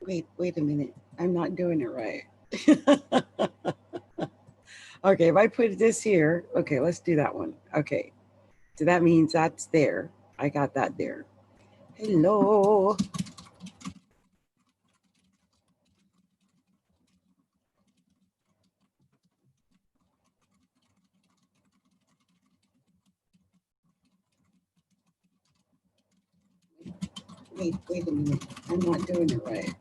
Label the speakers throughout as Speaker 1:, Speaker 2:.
Speaker 1: Wait a minute. I'm not doing it right. Okay, if I put this here, okay, let's do that one. Okay, so that means that's there. I got that there. Hello. Wait a minute. I'm not doing it right.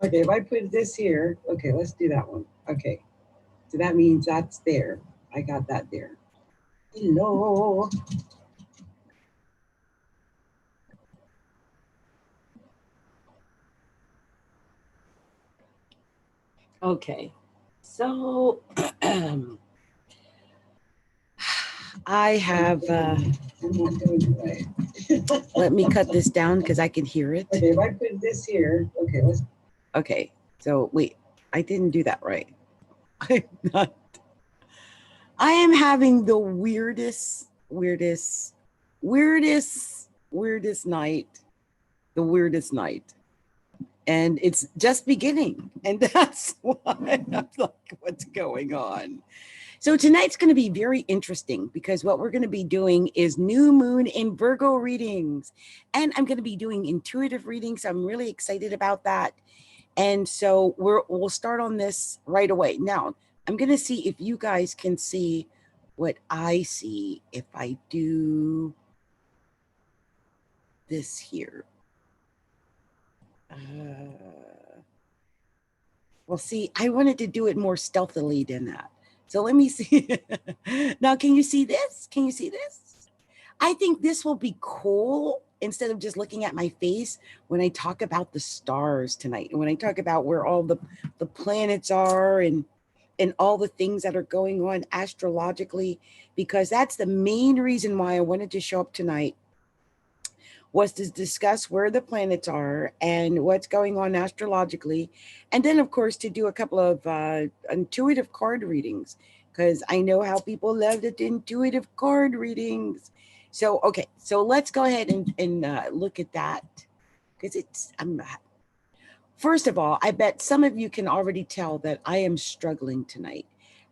Speaker 1: Okay, if I put this here, okay, let's do that one. Okay, so that means that's there. I got that there. Hello. Okay, so I have, I'm not doing it right. Let me cut this down because I can hear it. Okay, if I put this here, okay, let's. Okay, so wait, I didn't do that right. I'm not. I am having the weirdest night, the weirdest night. And it's just beginning. And that's why I'm like, what's going on? So tonight's going to be very interesting because what we're going to be doing is new moon in Virgo readings. And I'm going to be doing intuitive readings. I'm really excited about that. And so we'll start on this right away. Now, I'm going to see if you guys can see what I see if I do this here. Well, see, I wanted to do it more stealthily than that. So let me see. Now, can you see this? Can you see this? I think this will be cool instead of just looking at my face when I talk about the stars tonight. And when I talk about where all the planets are and all the things that are going on astrologically, because that's the main reason why I wanted to show up tonight, was to discuss where the planets are and what's going on astrologically. And then, of course, to do a couple of intuitive card readings, because I know how people love the intuitive card readings. So, okay, so let's go ahead and look at that, because first of all, I bet some of you can already tell that I am struggling tonight.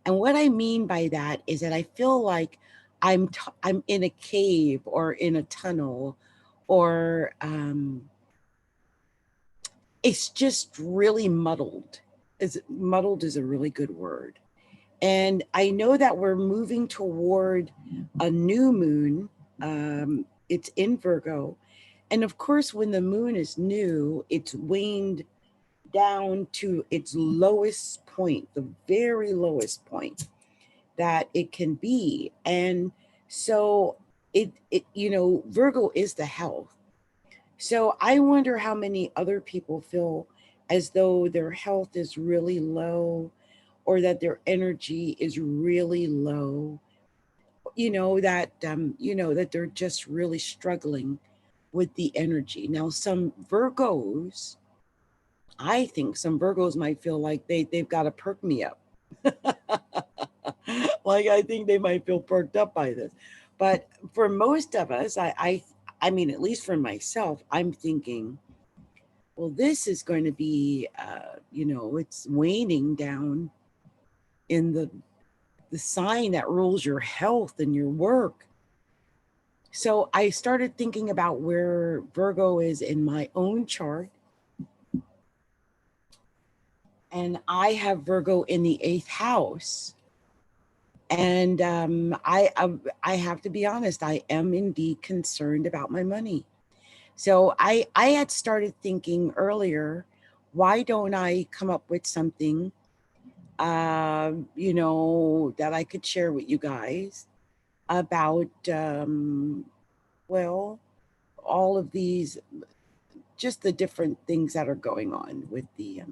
Speaker 1: And what I mean by that is that I feel like I'm in a cave or in a tunnel, or it's just really muddled. Muddled is a really good word. And I know that we're moving toward a new moon. It's in Virgo. And of course, when the moon is new, it's waned down to its lowest point, the very lowest point that it can be. And so Virgo is the health. So I wonder how many other people feel as though their health is really low, or that their energy is really low, that they're just really struggling with the energy. Now, I think some Virgos might feel like they've got to perk me up. Like, I think they might feel perked up by this. But for most of us, I mean, at least for myself, I'm thinking, well, this is going to be, it's waning down in the sign that rules your health and your work. So I started thinking about where Virgo is in my own chart. And I have Virgo in the 8th house. And I have to be honest, I am indeed concerned about my money. So I had started thinking earlier, why don't I come up with something, that I could share with you guys about, well, all of these, just the different things that are going on with the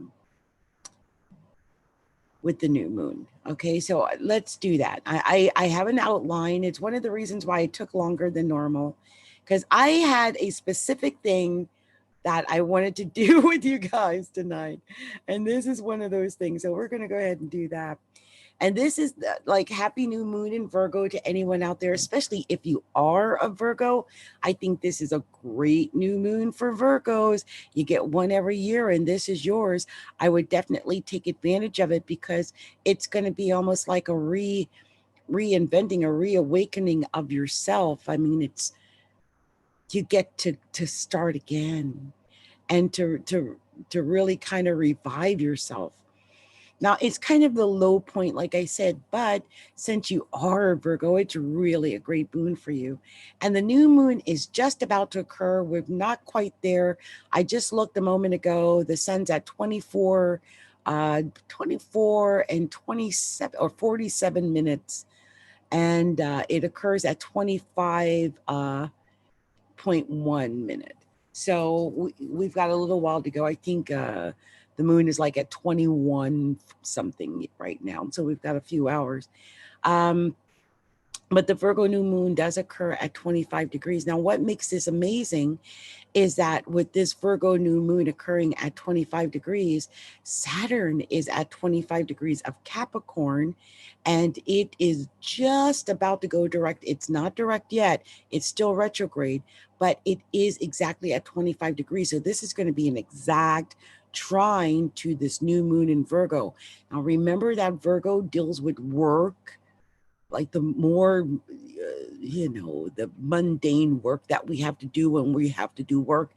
Speaker 1: new moon. Okay, so let's do that. I have an outline. It's one of the reasons why it took longer than normal, because I had a specific thing that I wanted to do with you guys tonight. And this is one of those things. So we're going to go ahead and do that. And this is like happy new moon in Virgo to anyone out there, especially if you are a Virgo. I think this is a great new moon for Virgos. You get one every year and this is yours. I would definitely take advantage of it because it's going to be almost like a reinventing, a reawakening of yourself. I mean, you get to start again and to really kind of revive yourself. Now, it's kind of the low point, like I said, but since you are a Virgo, it's really a great boon for you. And the new moon is just about to occur. We're not quite there. I just looked a moment ago. The sun's at 24 and 27 or 47 minutes. And it occurs at 25.1 minute. So we've got a little while to go. I think the moon is like at 21 something right now. So we've got a few hours. But the Virgo new moon does occur at 25 degrees. Now, what makes this amazing is that with this Virgo new moon occurring at 25 degrees, Saturn is at 25 degrees of Capricorn, and it is just about to go direct. It's not direct yet. It's still retrograde, but it is exactly at 25 degrees. So this is going to be an exact trine to this new moon in Virgo. Now, remember that Virgo deals with work, like the more, the mundane work that we have to do when we have to do work.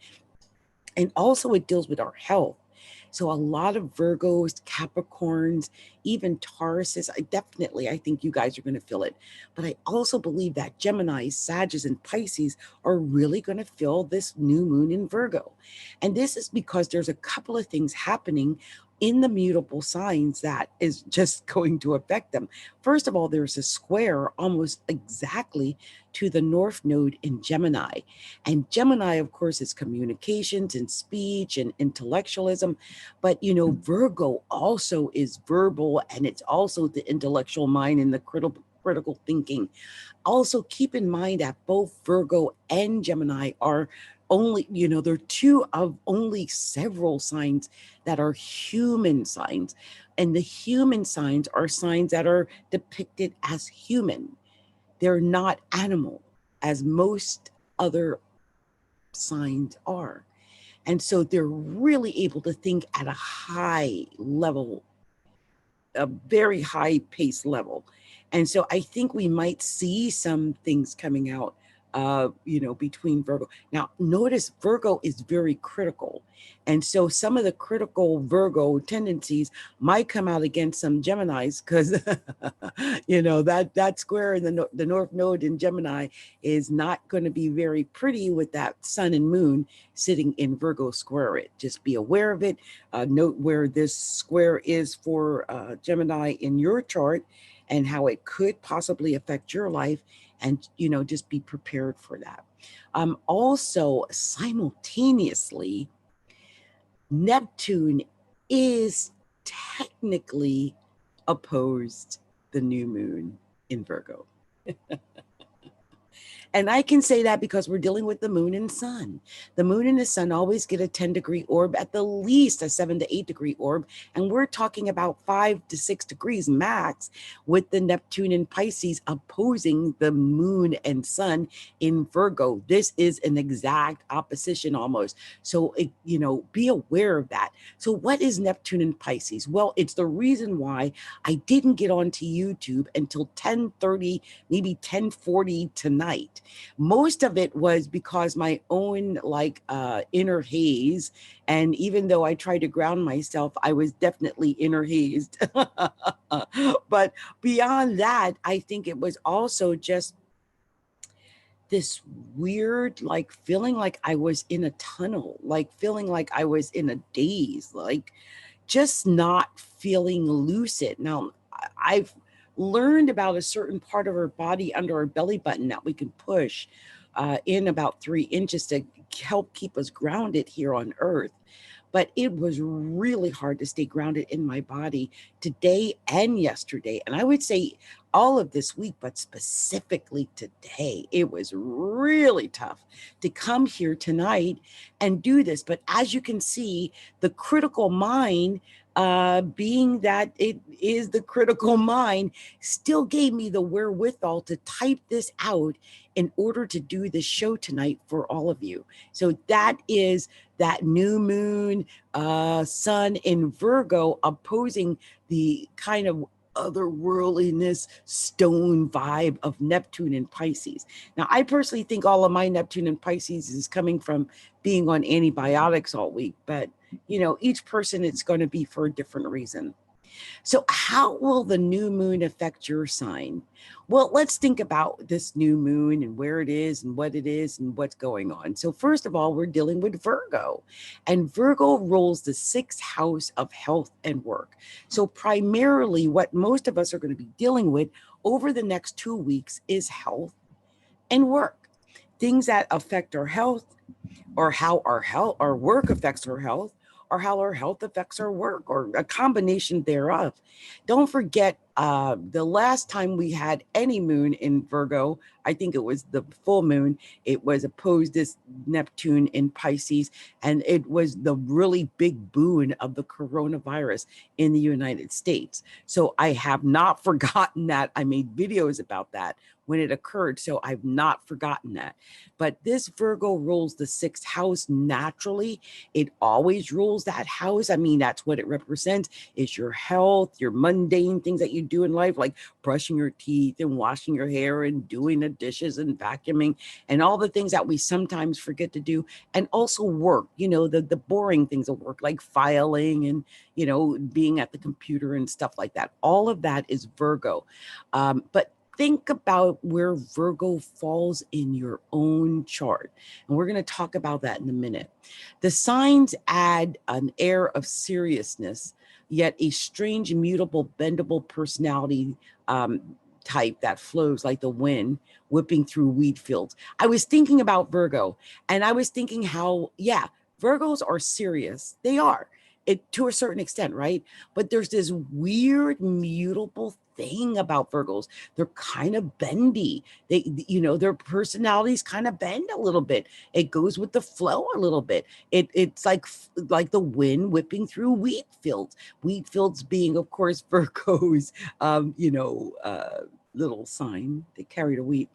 Speaker 1: And also it deals with our health. So a lot of Virgos, Capricorns, even Tauruses, I think you guys are going to feel it. But I also believe that Gemini, Sagittarius, and Pisces are really going to feel this new moon in Virgo. And this is because there's a couple of things happening in the mutable signs that is just going to affect them. First of all, there's a square almost exactly to the North Node in Gemini. And Gemini, of course, is communications and speech and intellectualism. But, Virgo also is verbal, and it's also the intellectual mind and the critical thinking. Also, keep in mind that both Virgo and Gemini are only, they're two of only several signs that are human signs. And the human signs are signs that are depicted as human. They're not animal, as most other signs are. And so they're really able to think at a high level, a very high pace level. And so I think we might see some things coming out, between Virgo. Now, notice Virgo is very critical. And so some of the critical Virgo tendencies might come out against some Geminis because, that square in the North Node in Gemini is not going to be very pretty with that sun and moon sitting in Virgo square it. Just be aware of it. Note where this square is for Gemini in your chart and how it could possibly affect your life. And, just be prepared for that. Also, simultaneously, Neptune is technically opposed the new moon in Virgo. And I can say that because we're dealing with the moon and sun. The moon and the sun always get a 10-degree orb, at the least a 7 to 8-degree orb. And we're talking about 5 to 6 degrees max with the Neptune and Pisces opposing the moon and sun in Virgo. This is an exact opposition almost. So, be aware of that. So what is Neptune and Pisces? Well, it's the reason why I didn't get onto YouTube until 10:30, maybe 10:40 tonight. Most of it was because my own inner haze. And even though I tried to ground myself, I was definitely inner hazed. But beyond that, I think it was also just this weird, feeling like I was in a tunnel, feeling like I was in a daze, just not feeling lucid. Now, I've learned about a certain part of our body under our belly button that we can push in about 3 inches to help keep us grounded here on Earth. But it was really hard to stay grounded in my body today and yesterday. And I would say all of this week, but specifically today, it was really tough to come here tonight and do this. But as you can see, the critical mind being that it is the critical mind, still gave me the wherewithal to type this out in order to do this show tonight for all of you. So that is that new moon, sun in Virgo opposing the kind of otherworldliness, stone vibe of Neptune in Pisces. Now, I personally think all of my Neptune in Pisces is coming from being on antibiotics all week, but you know, each person it's going to be for a different reason. So how will the new moon affect your sign? Well, let's think about this new moon and where it is and what's going on. So first of all, we're dealing with Virgo, and Virgo rules the 6th house of health and work. So primarily what most of us are going to be dealing with over the next 2 weeks is health and work. Things that affect our health, or how our work affects our health, or how our health affects our work, or a combination thereof. Don't forget, the last time we had any moon in Virgo, I think it was the full moon, it was opposed this Neptune in Pisces, and it was the really big boon of the coronavirus in the United States. So I have not forgotten that. I made videos about that when it occurred, so I've not forgotten that. But this Virgo rules the 6th house naturally. It always rules that house. I mean, that's what it represents, is your health, your mundane things that you do in life, like brushing your teeth and washing your hair and doing the dishes and vacuuming and all the things that we sometimes forget to do. And also work, you know, the boring things of work, like filing and, you know, being at the computer and stuff like that. All of that is Virgo. But think about where Virgo falls in your own chart. And we're going to talk about that in a minute. The signs add an air of seriousness, yet a strange, immutable, bendable personality type that flows like the wind whipping through wheat fields. I was thinking about Virgo, and I was thinking how, yeah, Virgos are serious. They are. It, to a certain extent, right? But there's this weird, mutable thing about Virgos. They're kind of bendy. They, you know, their personalities kind of bend a little bit. It goes with the flow a little bit. It's like the wind whipping through wheat fields. Wheat fields being, of course, Virgo's, little sign. They carry the wheat.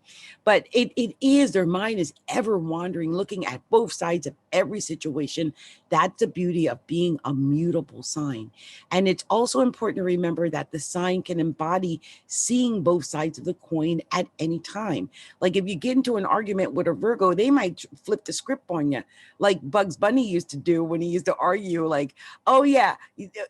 Speaker 1: But it is, their mind is ever wandering, looking at both sides of every situation. That's the beauty of being a mutable sign. And it's also important to remember that the sign can embody seeing both sides of the coin at any time. Like if you get into an argument with a Virgo, they might flip the script on you, like Bugs Bunny used to do when he used to argue, like, oh yeah,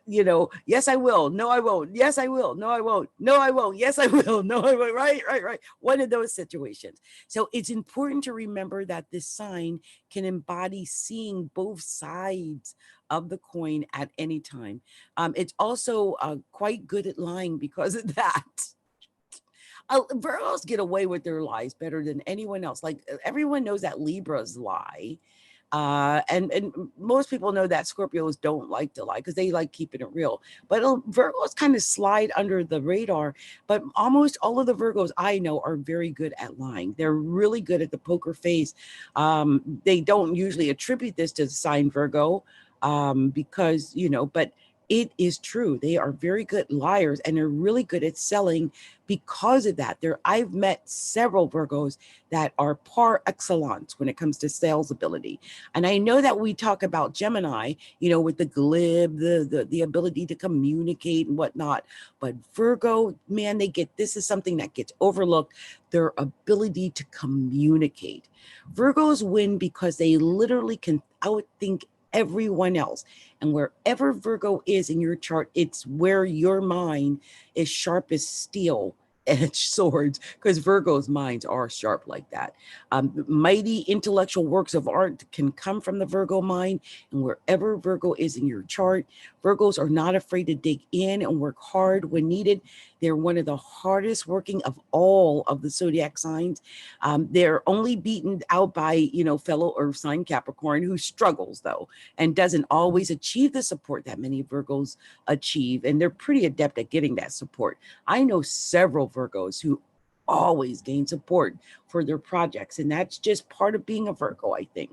Speaker 1: you know, yes, I will. No, I won't. Yes, I will. No, I won't. No, I won't. Yes, I will. No, I won't. Right. One of those situations. So it's important to remember that this sign can embody seeing both sides of the coin at any time. It's also quite good at lying because of that. Virgos get away with their lies better than anyone else. Like everyone knows that Libras lie. And most people know that Scorpios don't like to lie because they like keeping it real. But Virgos kind of slide under the radar. But almost all of the Virgos I know are very good at lying. They're really good at the poker face. They don't usually attribute this to the sign Virgo because, you know, but it is true. They are very good liars, and they're really good at selling because of that. I've met several Virgos that are par excellence when it comes to sales ability. And I know that we talk about Gemini, you know, with the glib, the ability to communicate and whatnot. But Virgo, man, this is something that gets overlooked, their ability to communicate. Virgos win because they literally can outthink everyone else. And wherever Virgo is in your chart, it's where your mind is sharp as steel edged swords, because Virgo's minds are sharp like that. Mighty intellectual works of art can come from the Virgo mind, and wherever Virgo is in your chart, Virgos are not afraid to dig in and work hard when needed. They're one of the hardest working of all of the zodiac signs. They're only beaten out by, you know, fellow earth sign Capricorn, who struggles though, and doesn't always achieve the support that many Virgos achieve. And they're pretty adept at getting that support. I know several Virgos who always gain support for their projects, and that's just part of being a Virgo, I think.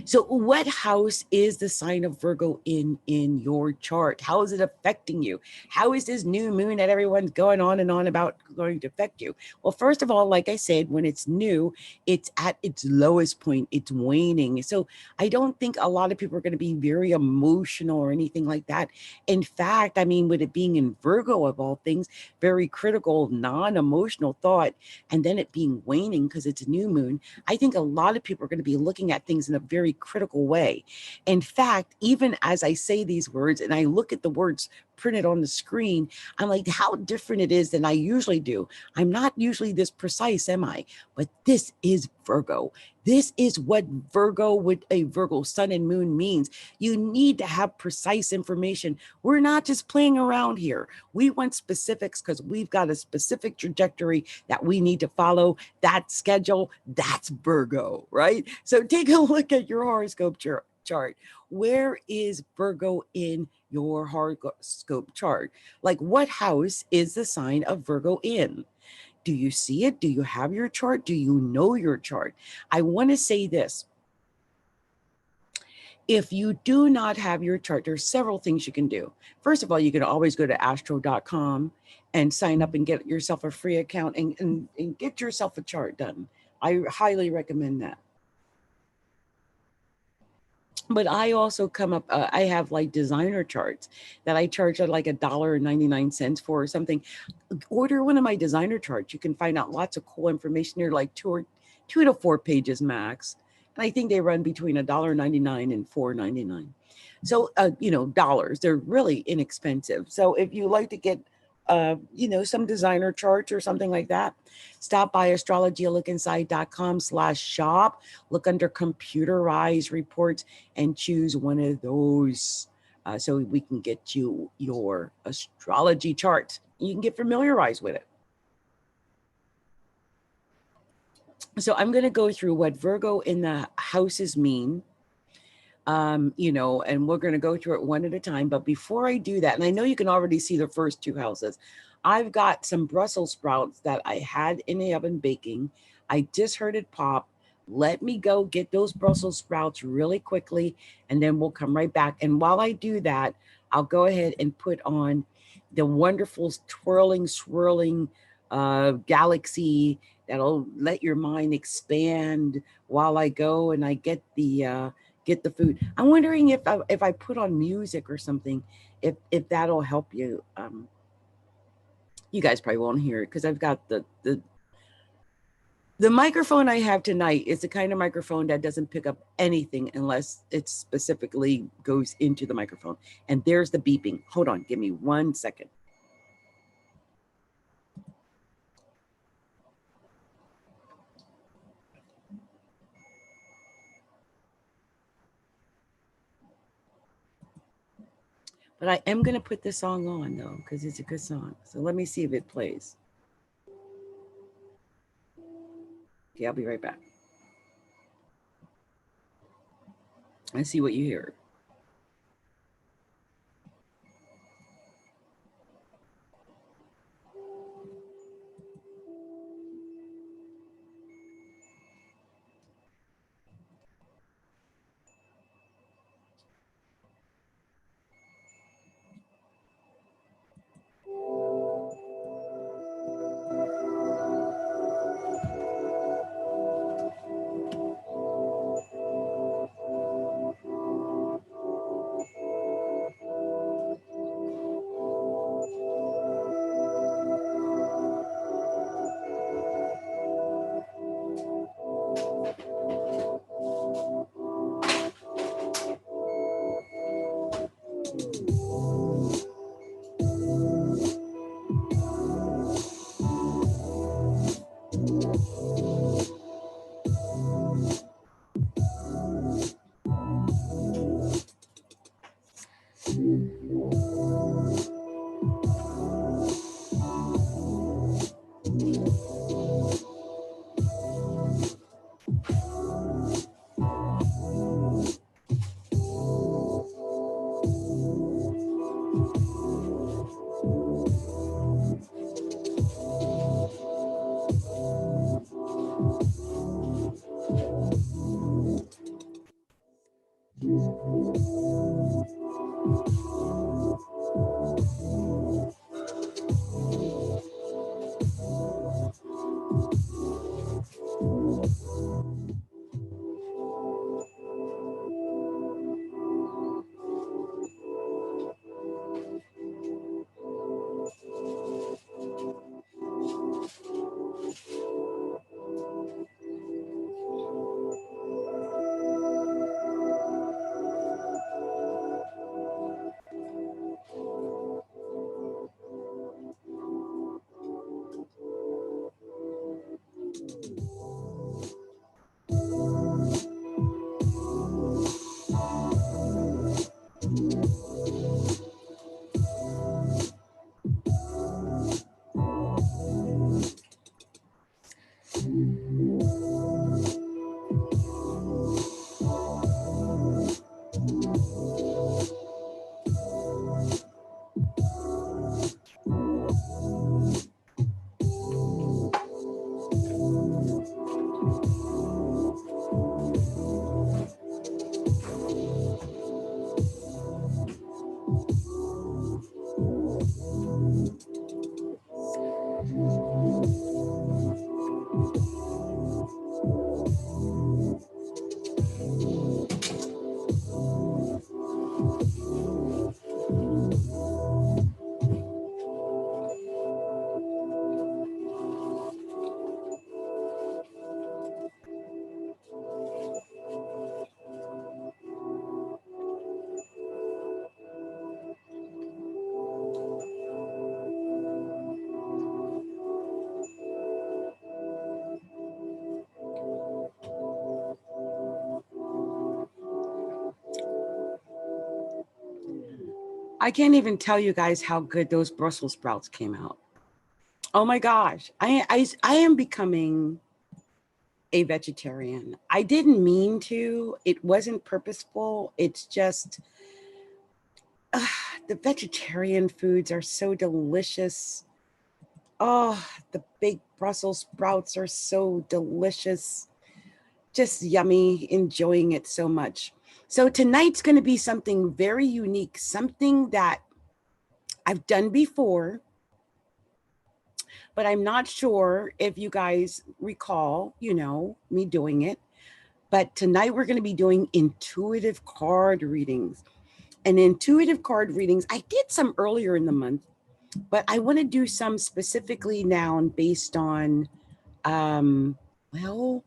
Speaker 1: So what house is the sign of Virgo in your chart? How is it affecting you? How is this new moon that everyone's going on and on about going to affect you? Well, first of all, like I said, when it's new, it's at its lowest point, it's waning. So I don't think a lot of people are going to be very emotional or anything like that. In fact, I mean, with it being in Virgo of all things, very critical, non-emotional thought, and then it being waning because it's a new moon, I think a lot of people are going to be looking at things in a very critical way. In fact, even as I say these words and I look at the words printed on the screen, I'm like, how different it is than I usually do. I'm not usually this precise, am I? But this is Virgo. This is what Virgo with a Virgo sun and moon means. You need to have precise information. We're not just playing around here. We want specifics because we've got a specific trajectory that we need to follow. That schedule, that's Virgo, right? So take a look at your horoscope chart. Where is Virgo in your horoscope chart? Like, what house is the sign of Virgo in? Do you see it? Do you have your chart? Do you know your chart? I want to say this. If you do not have your chart, there's several things you can do. First of all, you can always go to astro.com and sign up and get yourself a free account and get yourself a chart done. I highly recommend that. But I also come up, I have like designer charts that I charge at like $1.99 for or something. Order one of my designer charts. You can find out lots of cool information. They're like two to 4 pages max. And I think they run between $1.99 and $4.99. So, dollars, they're really inexpensive. So if you like to get, some designer charts or something like that, stop by astrologylookinside.com/shop, look under computerized reports and choose one of those so we can get you your astrology chart. You can get familiarized with it. So I'm going to go through what Virgo in the houses mean. And we're going to go through it one at a time. But before I do that, and I know you can already see the first two houses, I've got some Brussels sprouts that I had in the oven baking. I just heard it pop. Let me go get those Brussels sprouts really quickly, and then we'll come right back. And while I do that, I'll go ahead and put on the wonderful twirling, swirling galaxy that'll let your mind expand while I go and I get the food. I'm wondering if I put on music or something, if that'll help you. You guys probably won't hear it because I've got the microphone I have tonight is the kind of microphone that doesn't pick up anything unless it specifically goes into the microphone. And there's the beeping. Hold on, give me 1 second. But I am going to put this song on, though, because it's a good song. So let me see if it plays. Okay, I'll be right back. And see what you hear. I can't even tell you guys how good those Brussels sprouts came out. Oh my gosh. I am becoming a vegetarian. I didn't mean to. It wasn't purposeful. It's just the vegetarian foods are so delicious. Oh, the big Brussels sprouts are so delicious. Just yummy, enjoying it so much. So tonight's going to be something very unique, something that I've done before, but I'm not sure if you guys recall, me doing it. But tonight we're going to be doing intuitive card readings. And intuitive card readings, I did some earlier in the month, but I want to do some specifically now based on, well,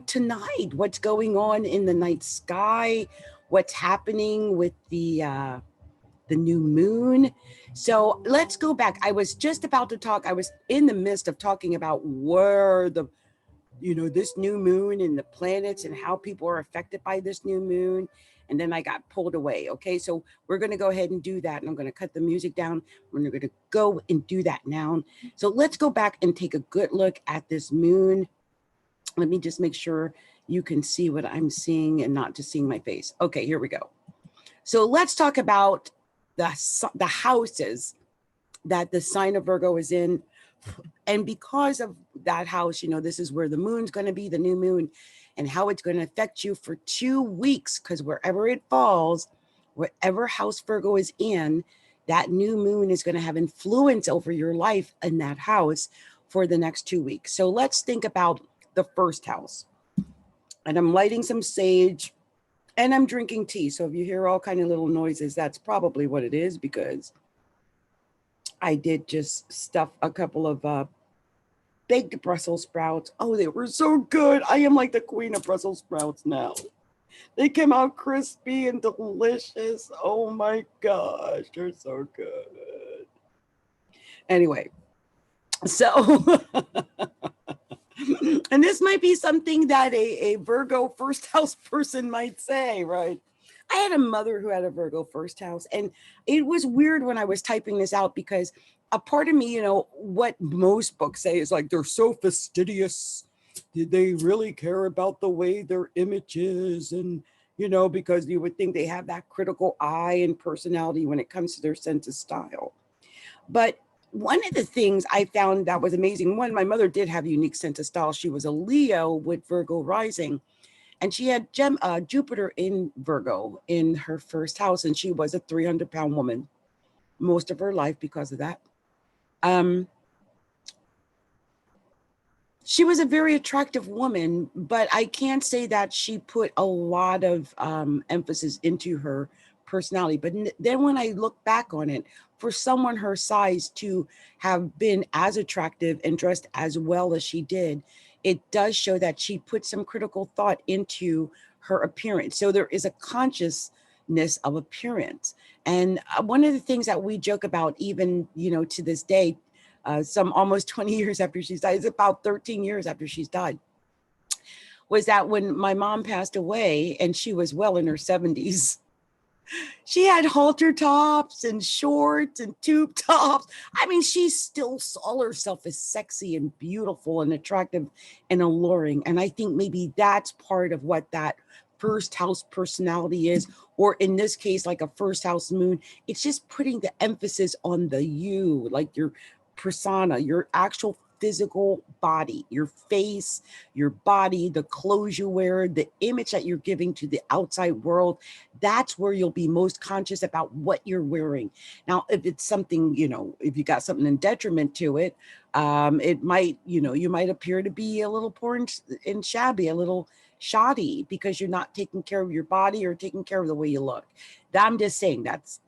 Speaker 1: tonight, what's going on in the night sky, what's happening with the new moon. So let's go back. I was just about to talk. I was in the midst of talking about where this new moon and the planets and how people are affected by this new moon. And then I got pulled away. Okay, so we're going to go ahead and do that. And I'm going to cut the music down. We're going to go and do that now. So let's go back and take a good look at this moon. Let me just make sure you can see what I'm seeing and not just seeing my face. Okay, here we go. So let's talk about the houses that the sign of Virgo is in. And because of that house, this is where the moon's going to be, the new moon, and how it's going to affect you for 2 weeks, because wherever it falls, wherever house Virgo is in, that new moon is going to have influence over your life in that house for the next 2 weeks. So let's think about the first house. And I'm lighting some sage and I'm drinking tea. So if you hear all kind of little noises, that's probably what it is, because I did just stuff a couple of baked Brussels sprouts. Oh, they were so good. I am like the queen of Brussels sprouts now. They came out crispy and delicious. Oh my gosh, they're so good. Anyway, so and this might be something that a Virgo first house person might say, right? I had a mother who had a Virgo first house, and it was weird when I was typing this out, because a part of me, what most books say is like, they're so fastidious. Did they really care about the way their image is? And, because you would think they have that critical eye and personality when it comes to their sense of style. But one of the things I found that was amazing, one, my mother did have a unique sense of style. She was a Leo with Virgo rising, and she had Jupiter in Virgo in her first house, and she was a 300-pound woman most of her life because of that. She was a very attractive woman, but I can't say that she put a lot of emphasis into her personality. But then when I look back on it, for someone her size to have been as attractive and dressed as well as she did, it does show that she put some critical thought into her appearance. So there is a consciousness of appearance. And one of the things that we joke about, even, to this day, some almost 20 years after she's died, it's about 13 years after she's died, was that when my mom passed away and she was well in her 70s, she had halter tops and shorts and tube tops. I mean, she still saw herself as sexy and beautiful and attractive and alluring. And I think maybe that's part of what that first house personality is, or in this case, like a first house moon. It's just putting the emphasis on the you, like your persona, your actual physical body, your face, your body, the clothes you wear, the image that you're giving to the outside world. That's where you'll be most conscious about what you're wearing. Now, if it's something, if you got something in detriment to it, it might, you might appear to be a little poor and shabby, a little shoddy, because you're not taking care of your body or taking care of the way you look. I'm just saying that's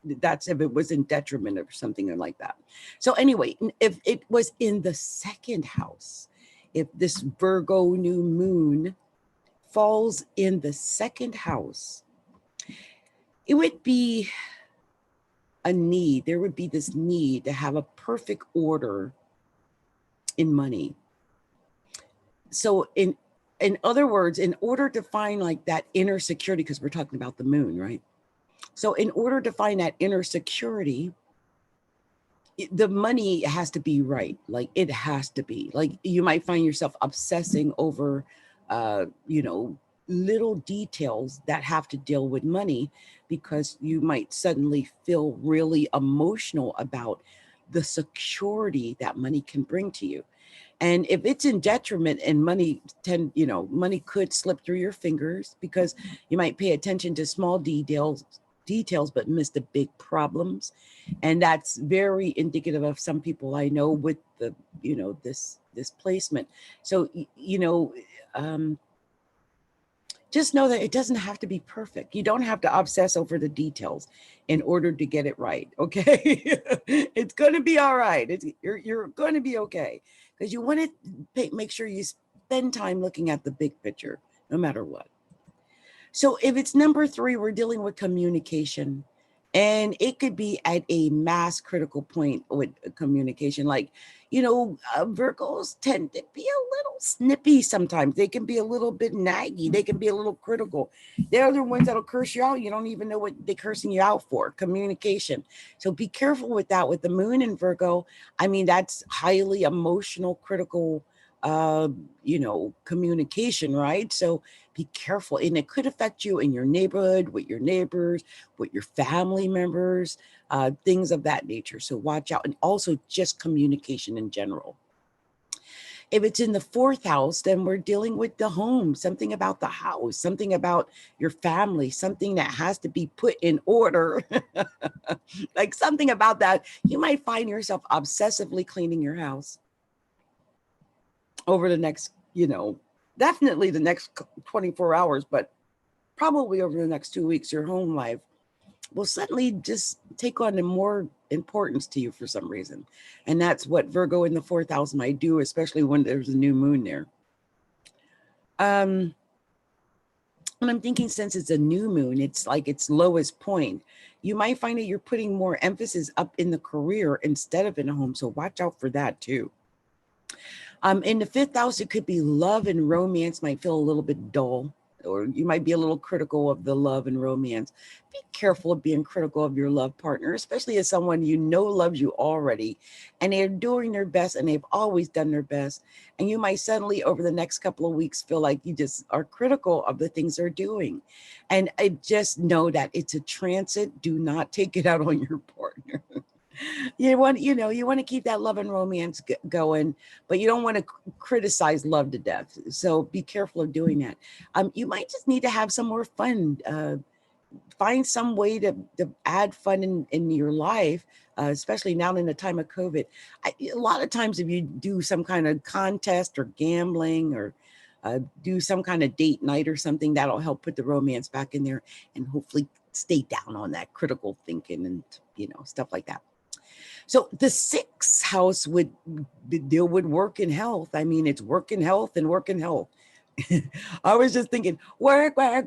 Speaker 1: if it was in detriment or something like that. So anyway, if it was in the second house, if this Virgo new moon falls in the second house, it would be a need. There would be this need to have a perfect order in money. So in other words, in order to find like that inner security, because we're talking about the moon, right? So in order to find that inner security, the money has to be right. Like it has to be. Like you might find yourself obsessing over, you know, little details that have to deal with money, because you might suddenly feel really emotional about the security that money can bring to you. And if it's in detriment and money could slip through your fingers, because you might pay attention to small details, but miss the big problems. And that's very indicative of some people I know with the, this placement. So, just know that it doesn't have to be perfect. You don't have to obsess over the details in order to get it right. Okay. It's going to be all right. You're going to be okay, because you want to make sure you spend time looking at the big picture, no matter what. So if it's number 3, we're dealing with communication, and it could be at a mass critical point with communication. Like, Virgos tend to be a little snippy sometimes. They can be a little bit naggy. They can be a little critical. They're the ones that'll curse you out. You don't even know what they're cursing you out for. Communication. So be careful with that. With the moon in Virgo, I mean, that's highly emotional, critical, communication, right? So be careful. And it could affect you in your neighborhood, with your neighbors, with your family members, things of that nature. So watch out. And also just communication in general. If it's in the 4th house, then we're dealing with the home, something about the house, something about your family, something that has to be put in order. Like something about that. You might find yourself obsessively cleaning your house over the next, definitely the next 24 hours, but probably over the next 2 weeks, your home life will suddenly just take on more importance to you for some reason. And that's what Virgo in the 4th house might do, especially when there's a new moon there. And I'm thinking, since it's a new moon, it's like its lowest point. You might find that you're putting more emphasis up in the career instead of in the home. So watch out for that too. In the 5th house, it could be love and romance might feel a little bit dull, or you might be a little critical of the love and romance. Be careful of being critical of your love partner, especially as someone loves you already, and they're doing their best, and they've always done their best. And you might suddenly, over the next couple of weeks, feel like you just are critical of the things they're doing. And I just know that it's a transit. Do not take it out on your partner. You want to keep that love and romance going, but you don't want to criticize love to death. So be careful of doing that. You might just need to have some more fun. Find some way to add fun in your life, especially now in the time of COVID. A lot of times, if you do some kind of contest or gambling, or do some kind of date night or something, that'll help put the romance back in there, and hopefully stay down on that critical thinking and stuff like that. So the 6th house would deal with work and health. I mean, it's work and health and work and health. I was just thinking, work. That's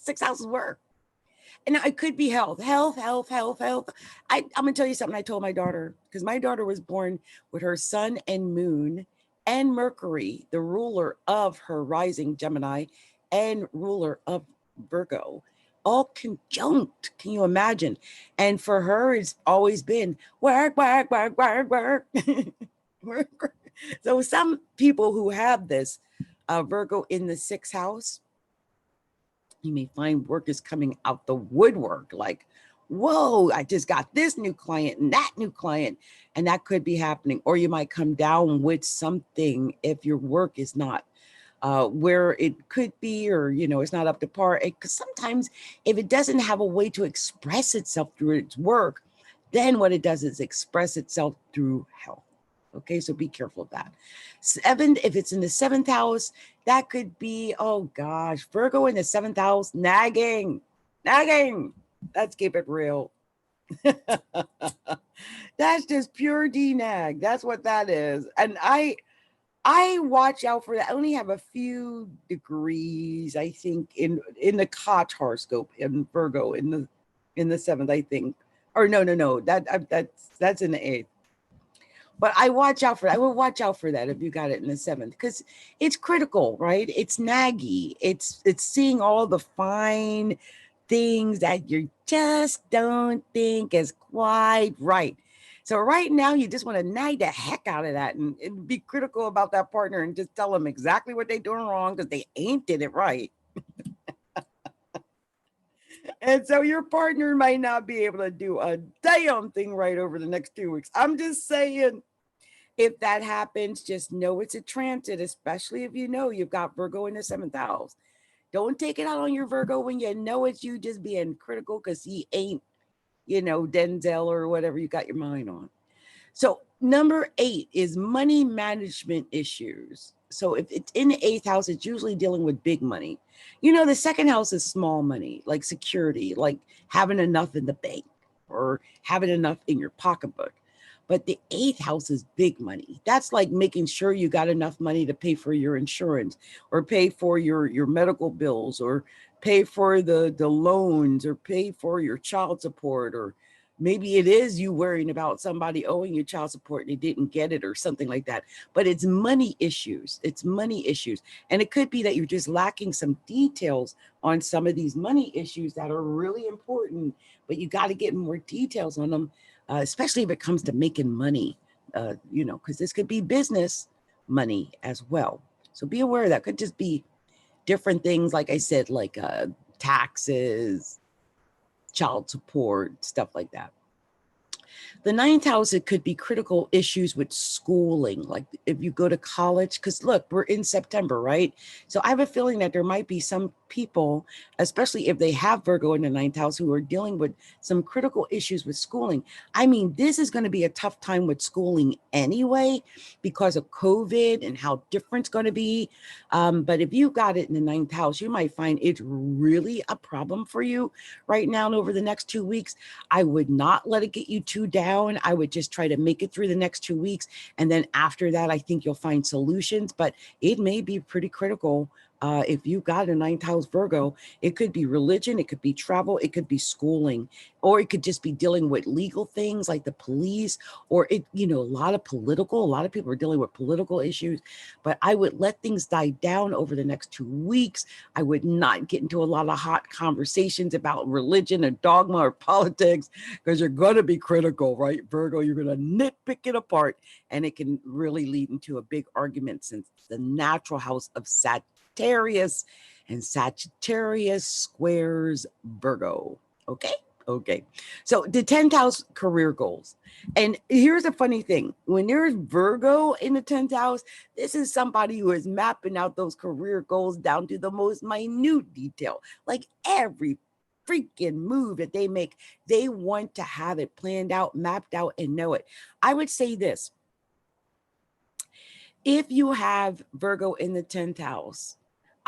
Speaker 1: 6th house is work. And it could be health. I'm going to tell you something I told my daughter, because my daughter was born with her sun and moon and Mercury, the ruler of her rising Gemini and ruler of Virgo, all conjunct. Can you imagine? And for her, it's always been work. So some people who have this Virgo in the 6th house, you may find work is coming out the woodwork. Like, whoa, I just got this new client and that new client, and that could be happening. Or you might come down with something if your work is not where it could be, or it's not up to par. Because sometimes if it doesn't have a way to express itself through its work, then what it does is express itself through health. Okay, so be careful of that. 7, if it's in the 7th house, that could be, oh gosh, Virgo in the 7th house, nagging. Let's keep it real. That's just pure D-nag. That's what that is. And I watch out for that. I only have a few degrees, I think, in the Koch horoscope in Virgo in the 7th, I think. Or no, that's in the 8th. But I watch out for that. I will watch out for that if you got it in the 7th, because it's critical, right? It's naggy. It's seeing all the fine things that you just don't think is quite right. So right now, you just want to nag the heck out of that and be critical about that partner and just tell them exactly what they're doing wrong because they ain't did it right. And so your partner might not be able to do a damn thing right over the next 2 weeks. I'm just saying, if that happens, just know it's a transit, especially if you know you've got Virgo in the 7th house. Don't take it out on your Virgo when you know it's you just being critical because he ain't, Denzel or whatever you got your mind on. So number 8 is money management issues. So if it's in the 8th house, it's usually dealing with big money. The 2nd house is small money, like security, like having enough in the bank or having enough in your pocketbook. But the 8th house is big money. That's like making sure you got enough money to pay for your insurance or pay for your medical bills or pay for the loans or pay for your child support, or maybe it is you worrying about somebody owing you child support and they didn't get it or something like that. But it's money issues. It's money issues. And it could be that you're just lacking some details on some of these money issues that are really important, but you got to get more details on them, especially if it comes to making money, because this could be business money as well. So be aware of that. Could just be different things, like I said, like taxes, child support, stuff like that. The 9th house, it could be critical issues with schooling, like if you go to college, because look, we're in September, right? So I have a feeling that there might be some people, especially if they have Virgo in the 9th house, who are dealing with some critical issues with schooling. I mean, this is going to be a tough time with schooling anyway, because of COVID and how different it's going to be. But if you got it in the 9th house, you might find it's really a problem for you right now and over the next 2 weeks. I would not let it get you too down. I would just try to make it through the next 2 weeks. And then after that, I think you'll find solutions, but it may be pretty critical. If you got a 9th house Virgo, it could be religion, it could be travel, it could be schooling, or it could just be dealing with legal things like the police, or a lot of people are dealing with political issues. But I would let things die down over the next 2 weeks. I would not get into a lot of hot conversations about religion or dogma or politics, because you're going to be critical, right, Virgo? You're going to nitpick it apart, and it can really lead into a big argument, since the natural house of Sagittarius, and Sagittarius squares Virgo. Okay. So the 10th house, career goals. And here's a funny thing. When there's Virgo in the 10th house, this is somebody who is mapping out those career goals down to the most minute detail. Like every freaking move that they make, they want to have it planned out, mapped out, and know it. I would say this. If you have Virgo in the 10th house,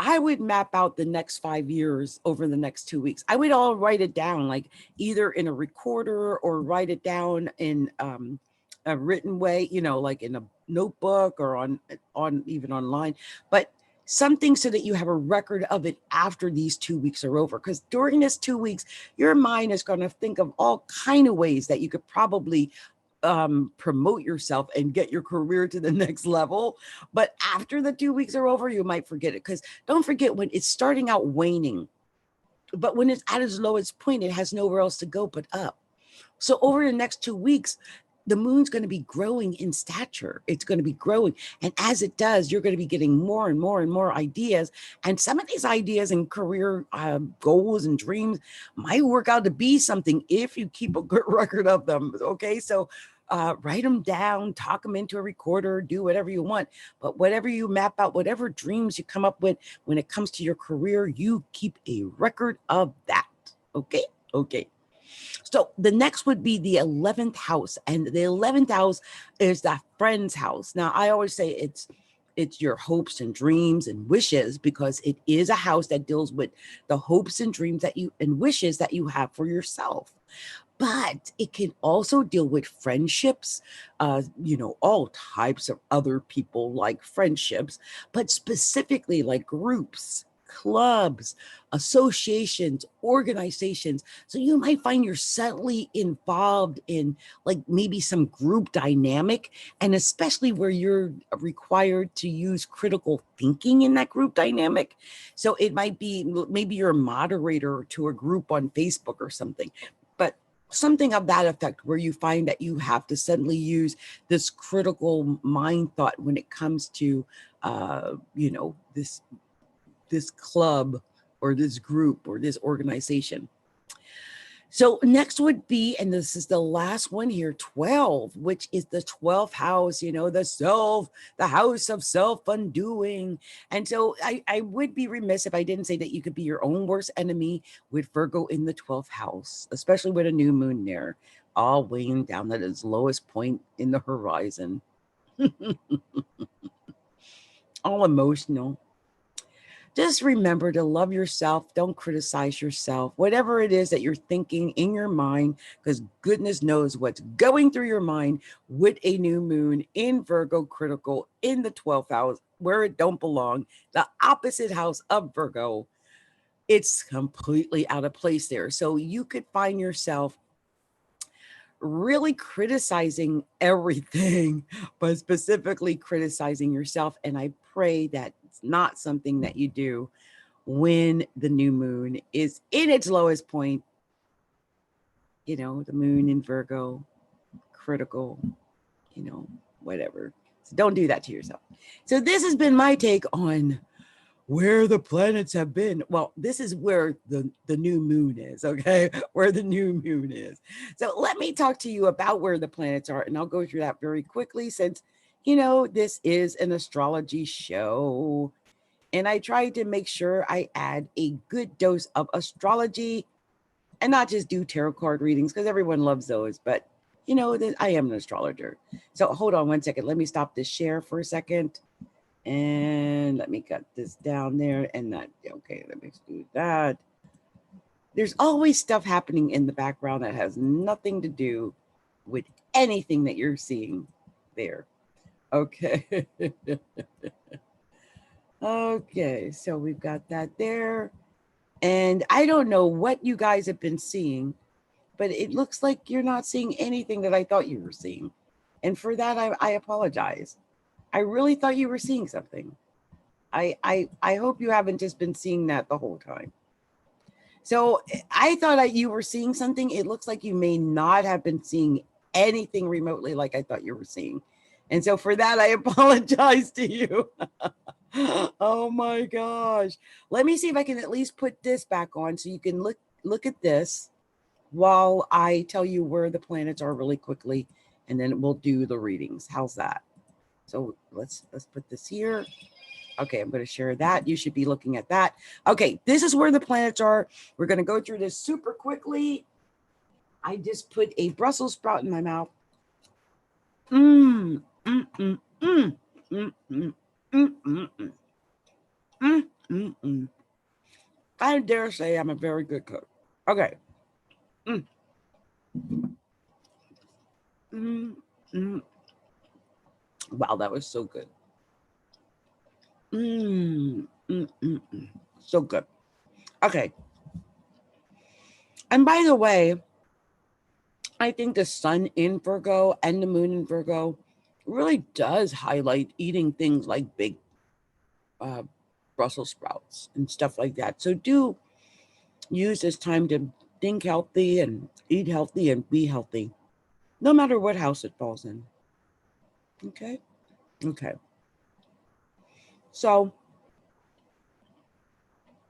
Speaker 1: I would map out the next 5 years over the next 2 weeks. I would all write it down, like either in a recorder or write it down in a written way, like in a notebook or on even online, but something so that you have a record of it after these 2 weeks are over. Because during this 2 weeks, your mind is going to think of all kind of ways that you could probably promote yourself and get your career to the next level. But after the 2 weeks are over, you might forget it. Because don't forget, when it's starting out waning, but when it's at its lowest point, it has nowhere else to go but up. So over the next 2 weeks, the moon's going to be growing in stature. It's going to be growing. And as it does, you're going to be getting more and more and more ideas. And some of these ideas and career goals and dreams might work out to be something if you keep a good record of them. Okay. So write them down, talk them into a recorder, do whatever you want. But whatever you map out, whatever dreams you come up with when it comes to your career, you keep a record of that. Okay. So the next would be the 11th house. And the 11th house is that friend's house. Now, I always say it's your hopes and dreams and wishes, because it is a house that deals with the hopes and dreams that you and wishes that you have for yourself. But it can also deal with friendships, all types of other people like friendships, but specifically like groups. clubs, associations, organizations. So you might find you're subtly involved in like maybe some group dynamic, and especially where you're required to use critical thinking in that group dynamic. So it might be maybe you're a moderator to a group on Facebook or something, but something of that effect where you find that you have to suddenly use this critical mind thought when it comes to you know, this club or this group or this organization. So next would be, and this is the last one here, 12, which is the 12th house, you know, the house of self-undoing. And so I would be remiss if I didn't say that you could be your own worst enemy with Virgo in the 12th house, especially with a new moon there, all weighing down at its lowest point in the horizon. All emotional. Just remember to love yourself. Don't criticize yourself. Whatever it is that you're thinking in your mind, because goodness knows what's going through your mind with a new moon in Virgo critical in the 12th house, where it don't belong, the opposite house of Virgo. It's completely out of place there. So you could find yourself really criticizing everything, but specifically criticizing yourself. And I pray that it's not something that you do when the new moon is in its lowest point. You know, the moon in Virgo, critical, you know, whatever. So don't do that to yourself. So this has been my take on where the planets have been. Well, this is where the new moon is, okay? Where the new moon is. So let me talk to you about where the planets are, and I'll go through that very quickly since, you know, this is an astrology show. And I try to make sure I add a good dose of astrology and not just do tarot card readings because everyone loves those, but you know, I am an astrologer. So hold on one second. Let me stop this share for a second. And let me cut this down there and that. Okay, let me do that. There's always stuff happening in the background that has nothing to do with anything that you're seeing there. Okay. Okay, so we've got that there. And I don't know what you guys have been seeing, but it looks like you're not seeing anything that I thought you were seeing. And for that, I apologize. I really thought you were seeing something. I hope you haven't just been seeing that the whole time. So I thought you were seeing something. It looks like you may not have been seeing anything remotely like I thought you were seeing. And so for that, I apologize to you. Oh my gosh. Let me see if I can at least put this back on so you can look at this while I tell you where the planets are really quickly, and then we'll do the readings. How's that? So let's put this here. Okay, I'm going to share that. You should be looking at that. Okay, this is where the planets are. We're going to go through this super quickly. I just put a Brussels sprout in my mouth. I dare say I'm a very good cook. Okay. Wow, that was so good. So good. Okay. And by the way, I think the sun in Virgo and the moon in Virgo really does highlight eating things like big Brussels sprouts and stuff like that. So do use this time to think healthy and eat healthy and be healthy, no matter what house it falls in. Okay? Okay. So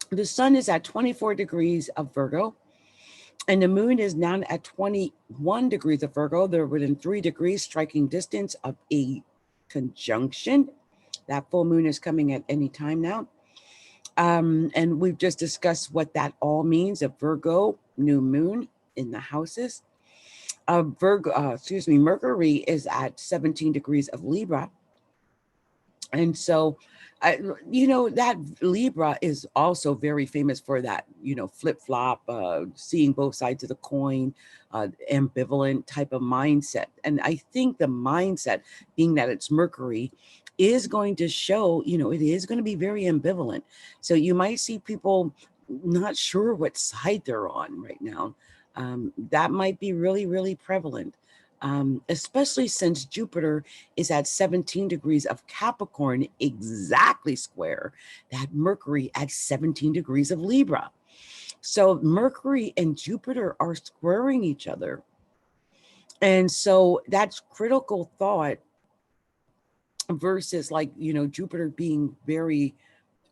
Speaker 1: the sun is at 24 degrees of Virgo, and the moon is now at 21 degrees of Virgo. They're within 3 degrees striking distance of a conjunction. That full moon is coming at any time now. And we've just discussed what that all means. A Virgo new moon in the houses. Mercury is at 17 degrees of Libra. And so, you know, that Libra is also very famous for that, you know, flip-flop, seeing both sides of the coin, ambivalent type of mindset. And I think the mindset, being that it's Mercury, is going to show, you know, it is going to be very ambivalent. So you might see people not sure what side they're on right now. That might be really, really prevalent, especially since Jupiter is at 17 degrees of Capricorn, exactly square that Mercury at 17 degrees of Libra. So Mercury and Jupiter are squaring each other. And so that's critical thought versus, like, you know, Jupiter being very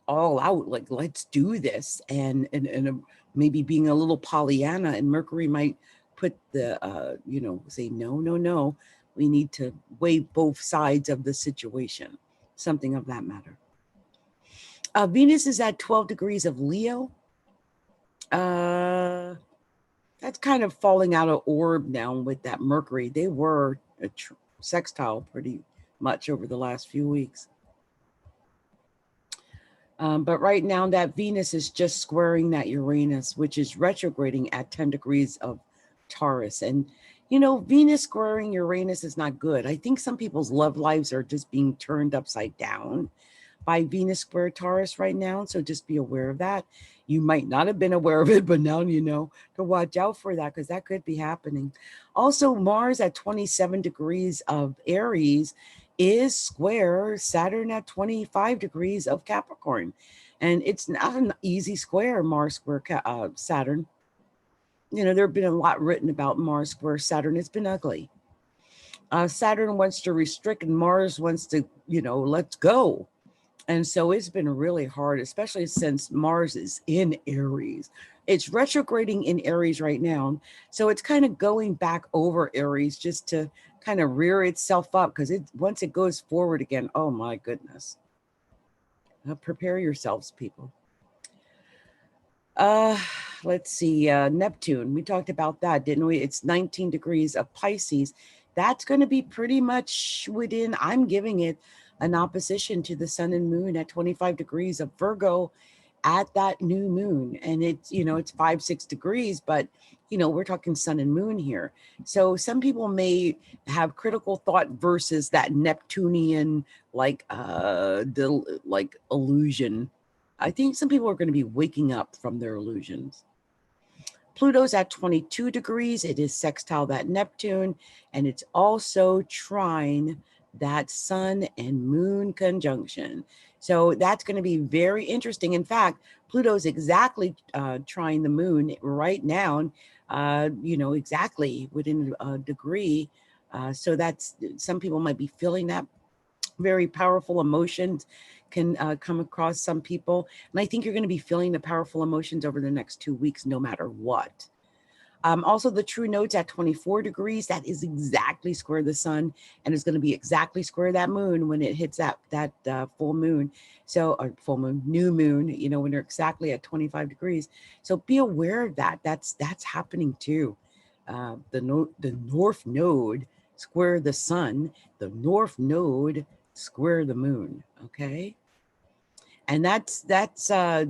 Speaker 1: all out, like, let's do this, and maybe being a little Pollyanna, and Mercury might put the you know, say no, we need to weigh both sides of the situation, something of that matter. Venus is at 12 degrees of Leo. That's kind of falling out of orb now with that Mercury. They were a sextile pretty much over the last few weeks. But right now that Venus is just squaring that Uranus, which is retrograding at 10 degrees of Taurus. And, you know, Venus squaring Uranus is not good. I think some people's love lives are just being turned upside down by Venus square Taurus right now. So just be aware of that. You might not have been aware of it, but now you know to watch out for that, because that could be happening. Also, Mars at 27 degrees of Aries is square Saturn at 25 degrees of Capricorn. And it's not an easy square, Mars square Saturn. You know, there have been a lot written about Mars square Saturn. It's been ugly. Saturn wants to restrict and Mars wants to, you know, let's go. And so it's been really hard, especially since Mars is in Aries. It's retrograding in Aries right now. So it's kind of going back over Aries just to kind of rear itself up, because once it goes forward again, oh my goodness. Prepare yourselves, people. Let's see, Neptune. We talked about that, didn't we? It's 19 degrees of Pisces. That's going to be pretty much within, I'm giving it an opposition to the sun and moon at 25 degrees of Virgo at that new moon. And it's, you know, it's 5-6 degrees, but, you know, we're talking sun and moon here. So some people may have critical thought versus that Neptunian, like, illusion. I think some people are going to be waking up from their illusions. Pluto's at 22 degrees. It is sextile that Neptune, and it's also trine that sun and moon conjunction. So that's going to be very interesting. In fact, Pluto's exactly trine the moon right now, you know, exactly within a degree. So that's, some people might be feeling that. Very powerful emotions can come across some people. And I think you're going to be feeling the powerful emotions over the next 2 weeks, no matter what. Also, the true node's at 24 degrees. That is exactly square the sun, and it's going to be exactly square that moon when it hits that full moon. So, or full moon, new moon, you know, when they're exactly at 25 degrees. So be aware of that. That's happening too. The north node square the sun, the north node square the moon. Okay. And that's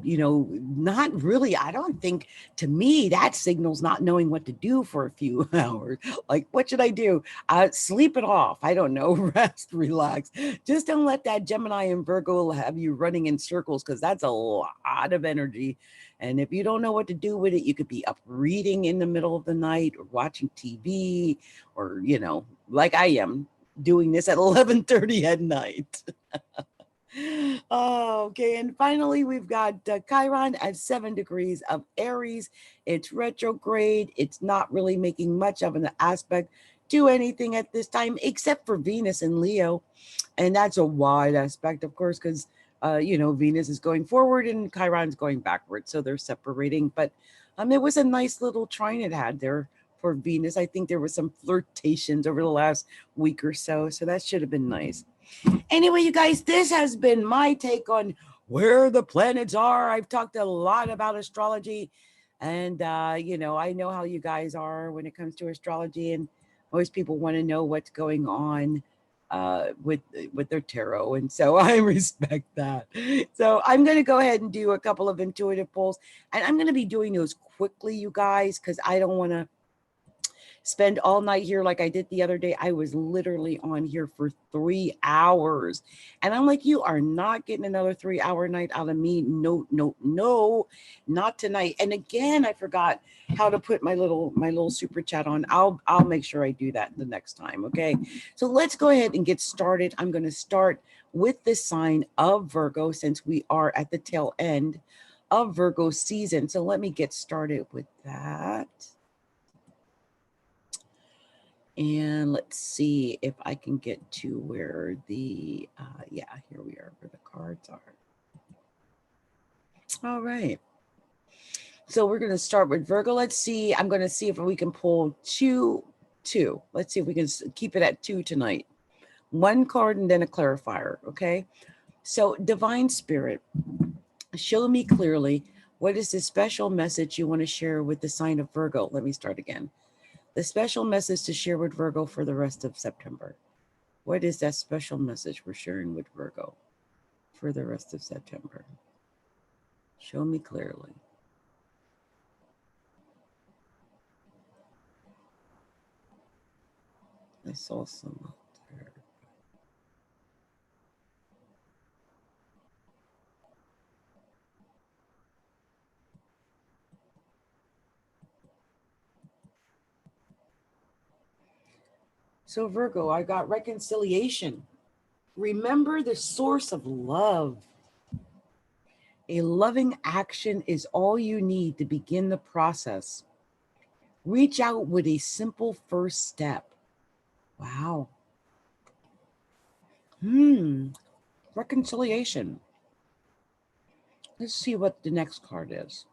Speaker 1: you know, not really, I don't think, to me, that signals not knowing what to do for a few hours. Like, what should I do? Sleep it off. I don't know. Rest, relax. Just don't let that Gemini and Virgo have you running in circles, because that's a lot of energy. And if you don't know what to do with it, you could be up reading in the middle of the night, or watching TV, or, you know, like I am doing this at 11:30 at night. Oh, okay. And finally, we've got Chiron at 7 degrees of Aries. It's retrograde. It's not really making much of an aspect to anything at this time, except for Venus and Leo. And that's a wide aspect, of course, because, you know, Venus is going forward and Chiron's going backward. So they're separating. But it was a nice little trine it had there for Venus. I think there was some flirtations over the last week or so. So that should have been nice. Anyway, you guys, this has been my take on where the planets are. I've talked a lot about astrology, and you know, I know how you guys are when it comes to astrology, and most people want to know what's going on with their tarot, and so I respect that. So I'm going to go ahead and do a couple of intuitive pulls, and I'm going to be doing those quickly, you guys, because I don't want to spend all night here like I did the other day. I was literally on here for 3 hours. And I'm like, you are not getting another 3-hour night out of me. No, no, no, not tonight. And again, I forgot how to put my little super chat on. I'll make sure I do that the next time. Okay. So let's go ahead and get started. I'm going to start with the sign of Virgo since we are at the tail end of Virgo season. So let me get started with that. And let's see if I can get to where the, yeah, here we are, where the cards are. All right. So we're going to start with Virgo. Let's see. I'm going to see if we can pull two. Let's see if we can keep it at 2 tonight. 1 card and then a clarifier. Okay. So Divine Spirit, show me clearly what is the special message you want to share with the sign of Virgo. Let me start again. The special message to share with Virgo for the rest of September. What is that special message we're sharing with Virgo for the rest of September? Show me clearly. I saw some up there. So Virgo, I got reconciliation. Remember the source of love. A loving action is all you need to begin the process. Reach out with a simple first step. Wow. Reconciliation. Let's see what the next card is.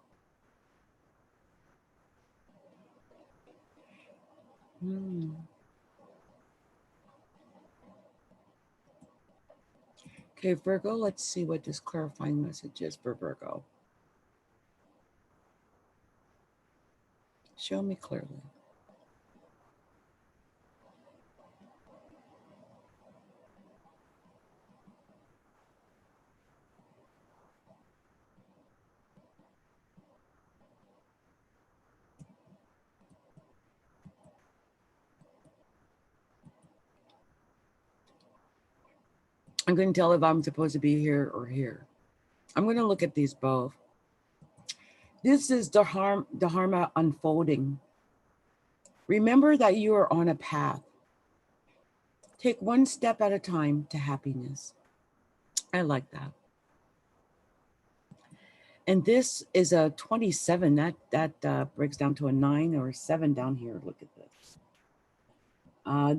Speaker 1: Okay, Virgo, let's see what this clarifying message is for Virgo. Show me clearly. I'm going to tell if I'm supposed to be here or here. I'm going to look at these both. This is the Dharma unfolding. Remember that you are on a path. Take one step at a time to happiness. I like that. And this is a 27. That breaks down to a 9 or a 7 down here. Look at this.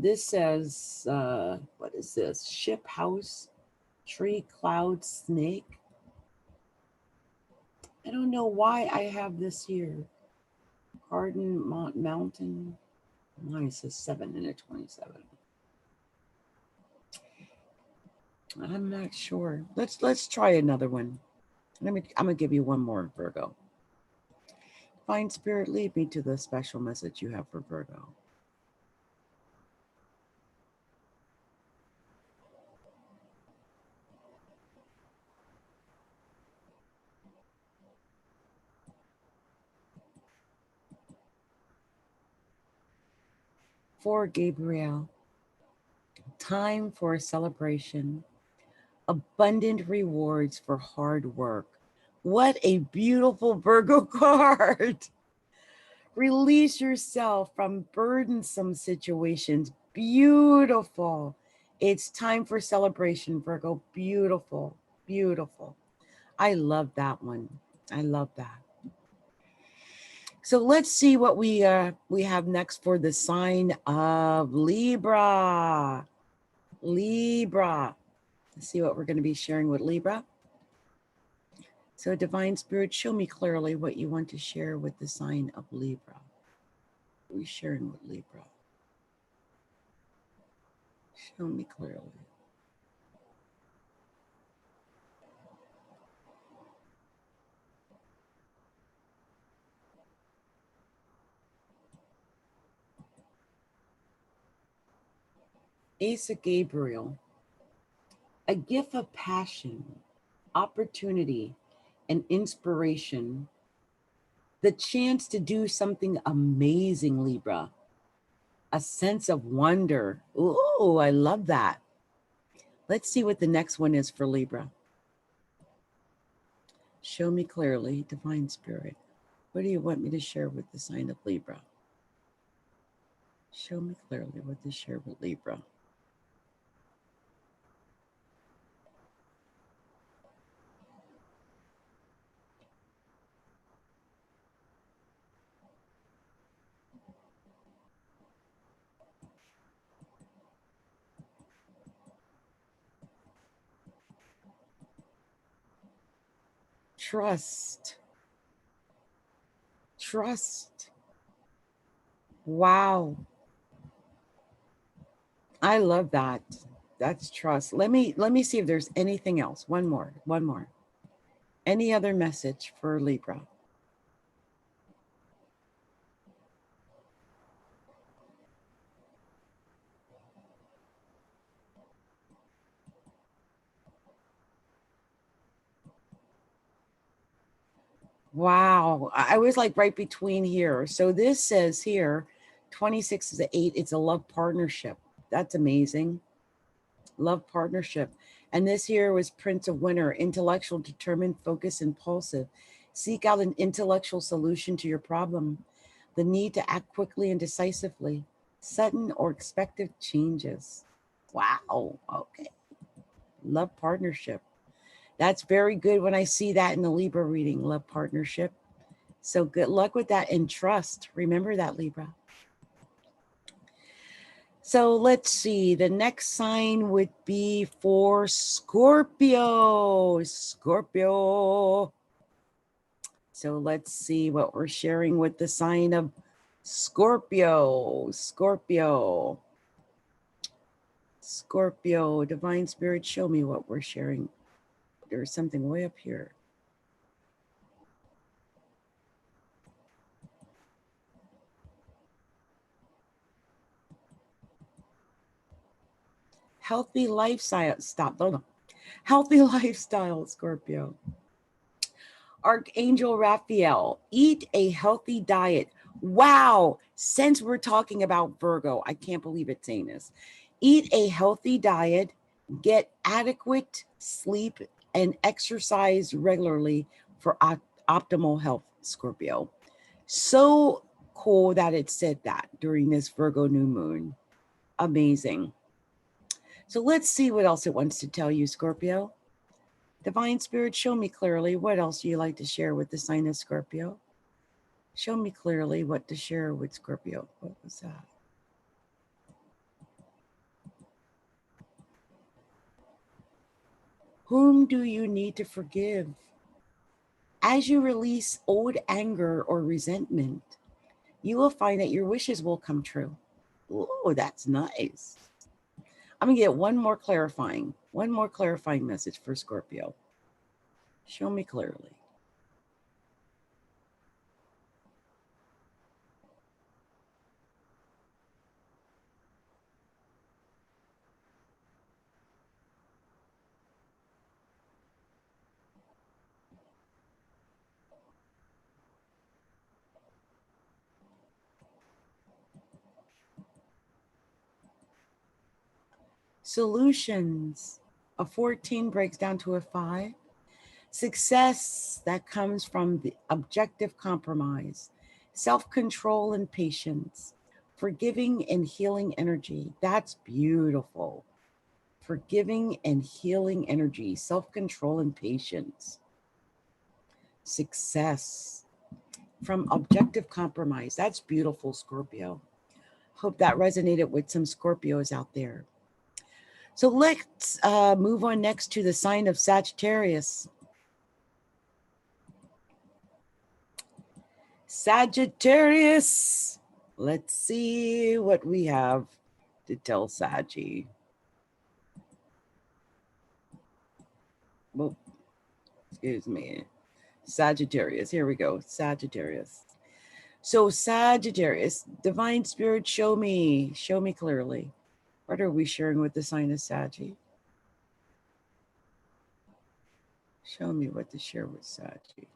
Speaker 1: This says, what is this? Ship, house, tree, cloud, snake. I don't know why I have this here. Garden, mountain. Mine says 7 and a 27. I'm not sure. Let's try another one. I'm gonna give you one more, Virgo. Divine Spirit, lead me to the special message you have for Virgo. For Gabriel, time for a celebration, abundant rewards for hard work. What a beautiful Virgo card. Release yourself from burdensome situations. Beautiful. It's time for celebration, Virgo. Beautiful, beautiful. I love that one. I love that. So let's see what we have next for the sign of Libra. Libra. Let's see what we're going to be sharing with Libra. So Divine Spirit, show me clearly what you want to share with the sign of Libra. What are we sharing with Libra? Show me clearly. Ace of Gabriel, a gift of passion, opportunity, and inspiration. The chance to do something amazing, Libra. A sense of wonder. Ooh, I love that. Let's see what the next one is for Libra. Show me clearly, Divine Spirit. What do you want me to share with the sign of Libra? Show me clearly what to share with Libra. Trust. Trust. Wow. I love that. That's trust. Let me see if there's anything else. One more. One more. Any other message for Libra? Wow. I was like right between here. So this says here, 26 is an 8. It's a love partnership. That's amazing. Love partnership. And this here was Prince of Winter, intellectual, determined, focused, impulsive. Seek out an intellectual solution to your problem. The need to act quickly and decisively. Sudden or expected changes. Wow. Okay. Love partnership. That's very good when I see that in the Libra reading, love partnership. So good luck with that and trust. Remember that, Libra. So let's see. The next sign would be for Scorpio. Scorpio. So let's see what we're sharing with the sign of Scorpio. Scorpio. Scorpio. Divine Spirit, show me what we're sharing. There's something way up here. Healthy lifestyle. Stop. Hold on. Healthy lifestyle, Scorpio. Archangel Raphael, eat a healthy diet. Wow. Since we're talking about Virgo, I can't believe it's saying this. Eat a healthy diet, get adequate sleep, and exercise regularly for optimal health, Scorpio. So cool that it said that during this Virgo new moon. Amazing. So let's see what else it wants to tell you, Scorpio. Divine Spirit, show me clearly what else you like to share with the sign of Scorpio. Show me clearly what to share with Scorpio. What was that? Whom do you need to forgive? As you release old anger or resentment, you will find that your wishes will come true. Oh, that's nice. I'm going to get one more clarifying message for Scorpio. Show me clearly. Solutions. A 14 breaks down to a 5. Success that comes from the objective compromise, self-control and patience, forgiving and healing energy. That's beautiful. Forgiving and healing energy, self-control and patience. Success from objective compromise. That's beautiful, Scorpio. Hope that resonated with some Scorpios out there. So let's move on next to the sign of Sagittarius. Sagittarius. Let's see what we have to tell Saggy. Well, excuse me. Sagittarius. Here we go. Sagittarius. So Sagittarius, divine spirit, show me clearly. What are we sharing with the sign of Saggy? Show me what to share with Saggy.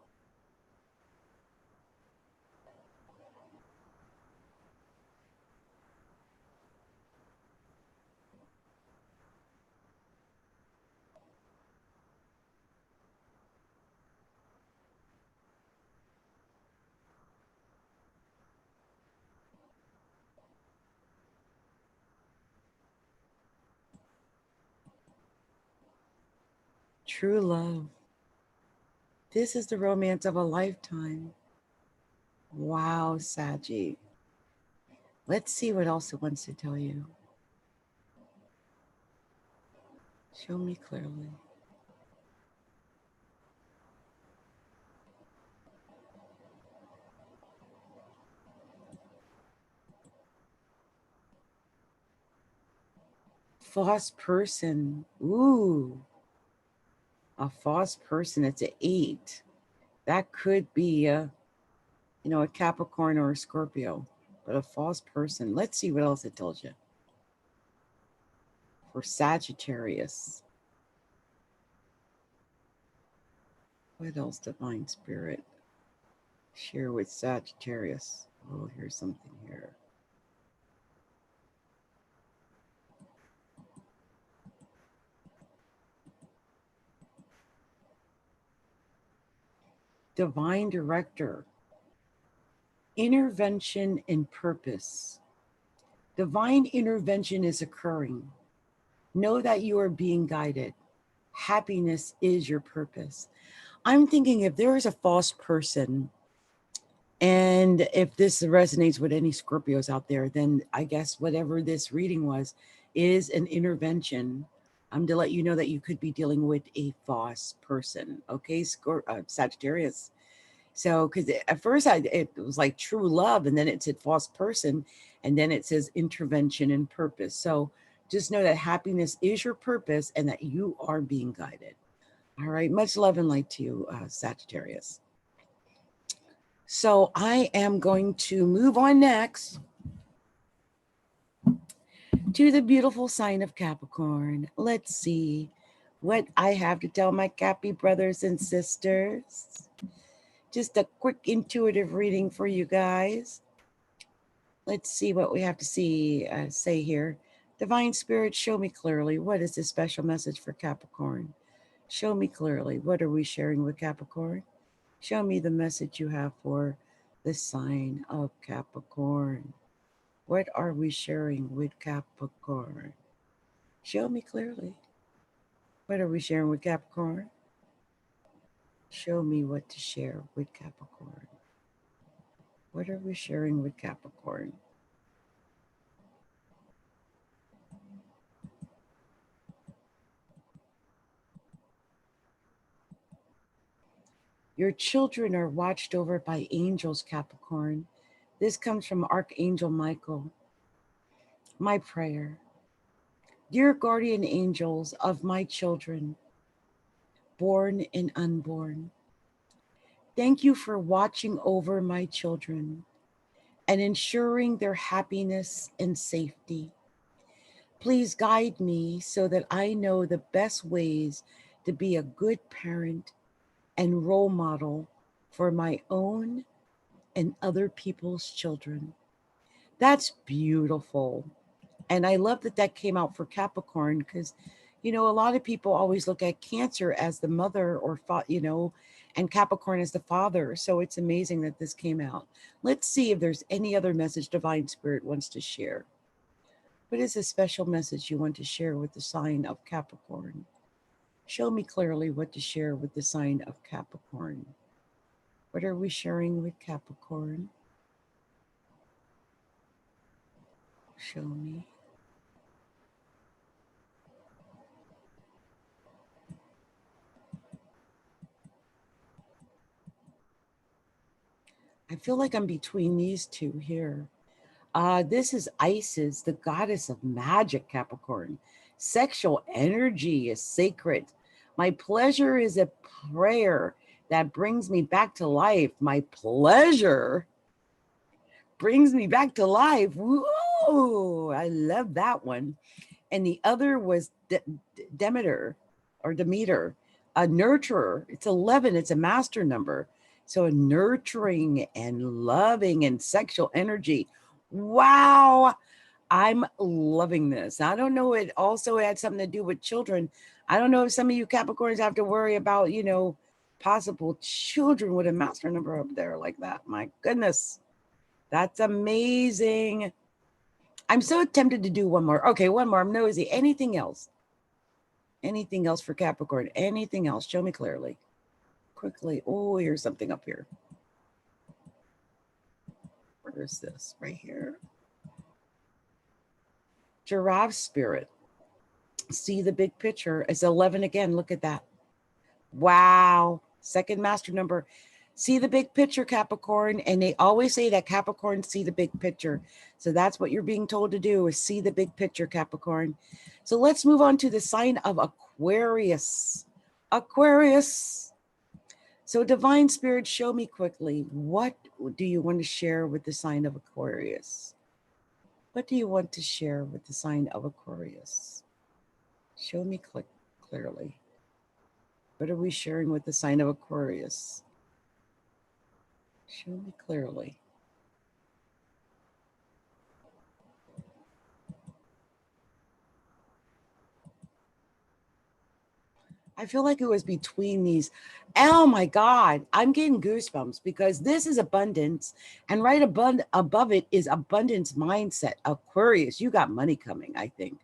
Speaker 1: True love. This is the romance of a lifetime. Wow, Saggy. Let's see what else it wants to tell you. Show me clearly. False person. Ooh. A false person. It's an 8. That could be a Capricorn or a Scorpio. But a false person. Let's see what else it tells you. For Sagittarius. What else, Divine Spirit? Share with Sagittarius. Oh, here's something here. Divine Director. Intervention and purpose. Divine intervention is occurring. Know that you are being guided. Happiness is your purpose. I'm thinking if there is a false person, and if this resonates with any Scorpios out there, then I guess whatever this reading was is an intervention. I'm to let you know that you could be dealing with a false person. Okay, Sagittarius. So, because at first it was like true love, and then it said false person, and then it says intervention and purpose. So just know that happiness is your purpose and that you are being guided. All right. Much love and light to you, Sagittarius. So I am going to move on next to the beautiful sign of Capricorn. Let's see what I have to tell my Cappy brothers and sisters. Just a quick intuitive reading for you guys. Let's see what we have to say here. Divine Spirit, show me clearly. What is this special message for Capricorn? Show me clearly. What are we sharing with Capricorn? Show me the message you have for the sign of Capricorn. What are we sharing with Capricorn? Show me clearly. What are we sharing with Capricorn? Show me what to share with Capricorn. What are we sharing with Capricorn? Your children are watched over by angels, Capricorn. This comes from Archangel Michael. My prayer. Dear guardian angels of my children, born and unborn, thank you for watching over my children and ensuring their happiness and safety. Please guide me so that I know the best ways to be a good parent and role model for my own and other people's children. That's beautiful. And I love that that came out for Capricorn because, a lot of people always look at Cancer as the mother or, and Capricorn as the father. So it's amazing that this came out. Let's see if there's any other message Divine Spirit wants to share. What is a special message you want to share with the sign of Capricorn? Show me clearly what to share with the sign of Capricorn. What are we sharing with Capricorn? Show me. I feel like I'm between these two here. This is Isis, the goddess of magic, Capricorn. Sexual energy is sacred. My pleasure is a prayer that brings me back to life. My pleasure brings me back to life. Whoa, I love that one. And the other was Demeter, a nurturer. It's 11. It's a master number. So a nurturing and loving and sexual energy. Wow. I'm loving this. I don't know. It also had something to do with children. I don't know if some of you Capricorns have to worry about, possible children with a master number up there like that. My goodness. That's amazing. I'm so tempted to do one more. Okay, one more. I'm nosy. Anything else? Anything else for Capricorn? Anything else? Show me clearly. Quickly. Oh, here's something up here. Where is this? Right here. Giraffe spirit. See the big picture. It's 11 again. Look at that. Wow. Second master number. See the big picture, Capricorn. And they always say that Capricorn see the big picture. So that's what you're being told to do, is see the big picture, Capricorn. So let's move on to the sign of Aquarius. Aquarius. So divine spirit, show me quickly, what do you want to share with the sign of Aquarius? What do you want to share with the sign of Aquarius? Show me clearly. What are we sharing with the sign of Aquarius? Show me clearly. I feel like it was between these. Oh my God, I'm getting goosebumps because this is abundance. And right above it is abundance mindset. Aquarius, you got money coming, I think.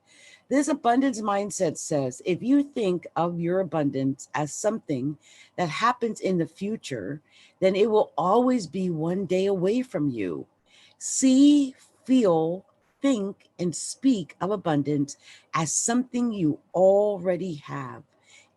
Speaker 1: This abundance mindset says, if you think of your abundance as something that happens in the future, then it will always be one day away from you. See, feel, think, and speak of abundance as something you already have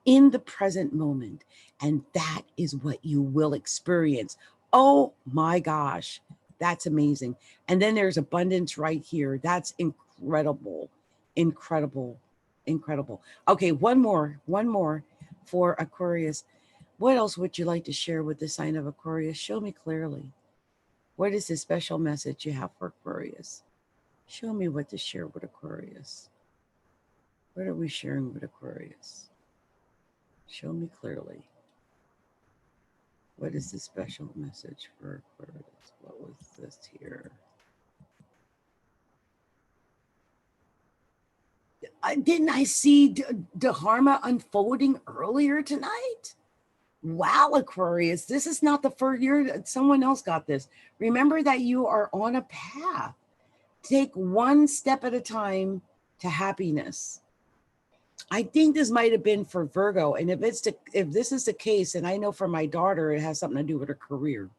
Speaker 1: in the present moment. And that is what you will experience. Oh my gosh, that's amazing. And then there's abundance right here. That's incredible, incredible, incredible. Okay, one more for Aquarius. What else would you like to share with the sign of Aquarius? Show me clearly. What is the special message you have for Aquarius? Show me what to share with Aquarius. What are we sharing with Aquarius? Show me clearly. What is the special message for Aquarius? What was this here? Didn't I see Dharma unfolding earlier tonight? Wow, Aquarius, this is not the first year. Someone else got this. Remember that you are on a path. Take one step at a time to happiness. I think this might have been for Virgo. And if this is the case, and I know for my daughter, it has something to do with her career.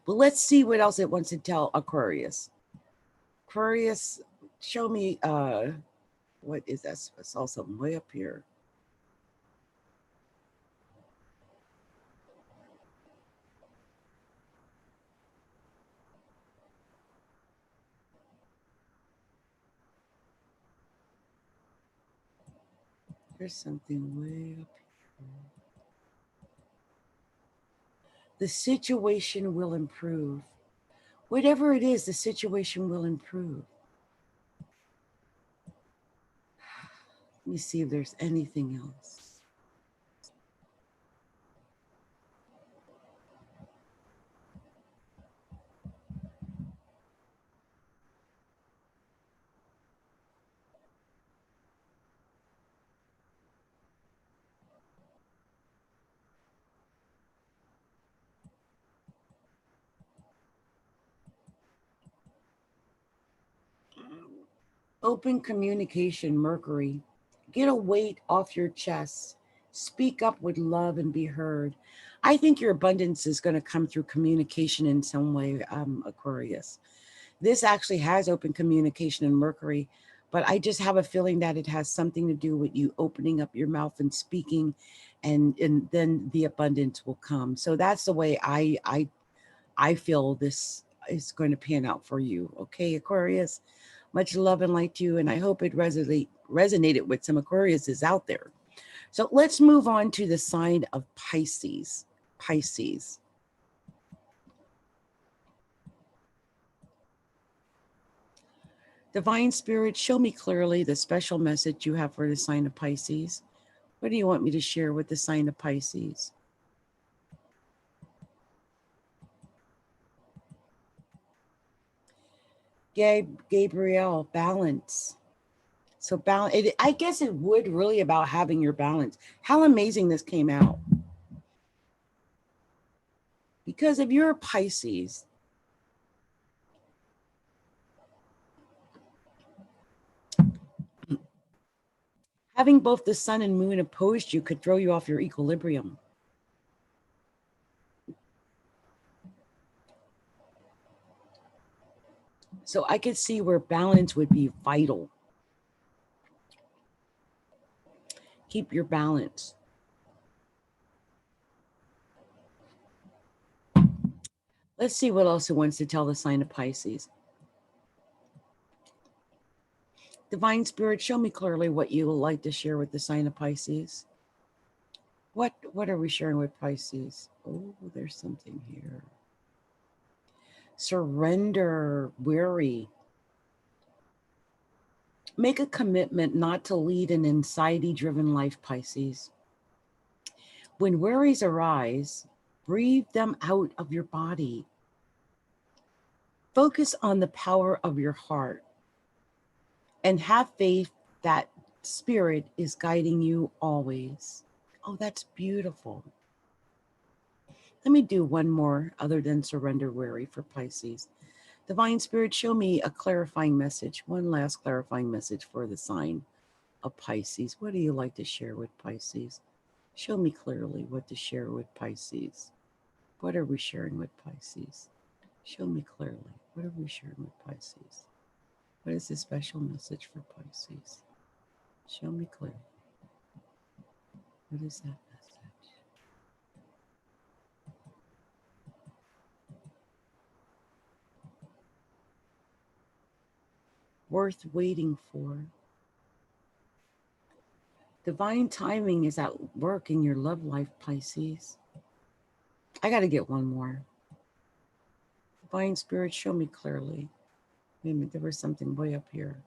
Speaker 1: But let's see what else it wants to tell Aquarius. Aquarius, show me, what is that? I saw something way up here. There's something way up here. The situation will improve. Whatever it is, the situation will improve. Let me see if there's anything else. Open communication, Mercury. Get a weight off your chest. Speak up with love and be heard. I think your abundance is going to come through communication in some way, Aquarius. This actually has open communication in Mercury, but I just have a feeling that it has something to do with you opening up your mouth and speaking, and then the abundance will come. So that's the way I feel this is going to pan out for you. Okay, Aquarius. Much love and light to you, and I hope it resonated with some Aquariuses out there. So let's move on to the sign of Pisces. Pisces. Divine Spirit, show me clearly the special message you have for the sign of Pisces. What do you want me to share with the sign of Pisces? Gabriel, balance. So balance. I guess it would really about having your balance. How amazing this came out. Because if you're a Pisces, Having both the sun and moon opposed you could throw you off your equilibrium. So I could see where balance would be vital. Keep your balance. Let's see what else it wants to tell the sign of Pisces. Divine Spirit, show me clearly what you would like to share with the sign of Pisces. What are we sharing with Pisces? Oh, there's something here. Surrender, weary. Make a commitment not to lead an anxiety-driven life, Pisces. When worries arise, breathe them out of your body. Focus on the power of your heart and have faith that Spirit is guiding you always. Oh, that's beautiful. Let me do one more other than surrender, weary, for Pisces. Divine Spirit, show me a clarifying message. One last clarifying message for the sign of Pisces. What do you like to share with Pisces? Show me clearly what to share with Pisces. What are we sharing with Pisces? Show me clearly. What are we sharing with Pisces? What is the special message for Pisces? Show me clearly. What is that message? Worth waiting for. Divine timing is at work in your love life, Pisces. I got to get one more. Divine Spirit, show me clearly. Wait a minute, there was something way up here.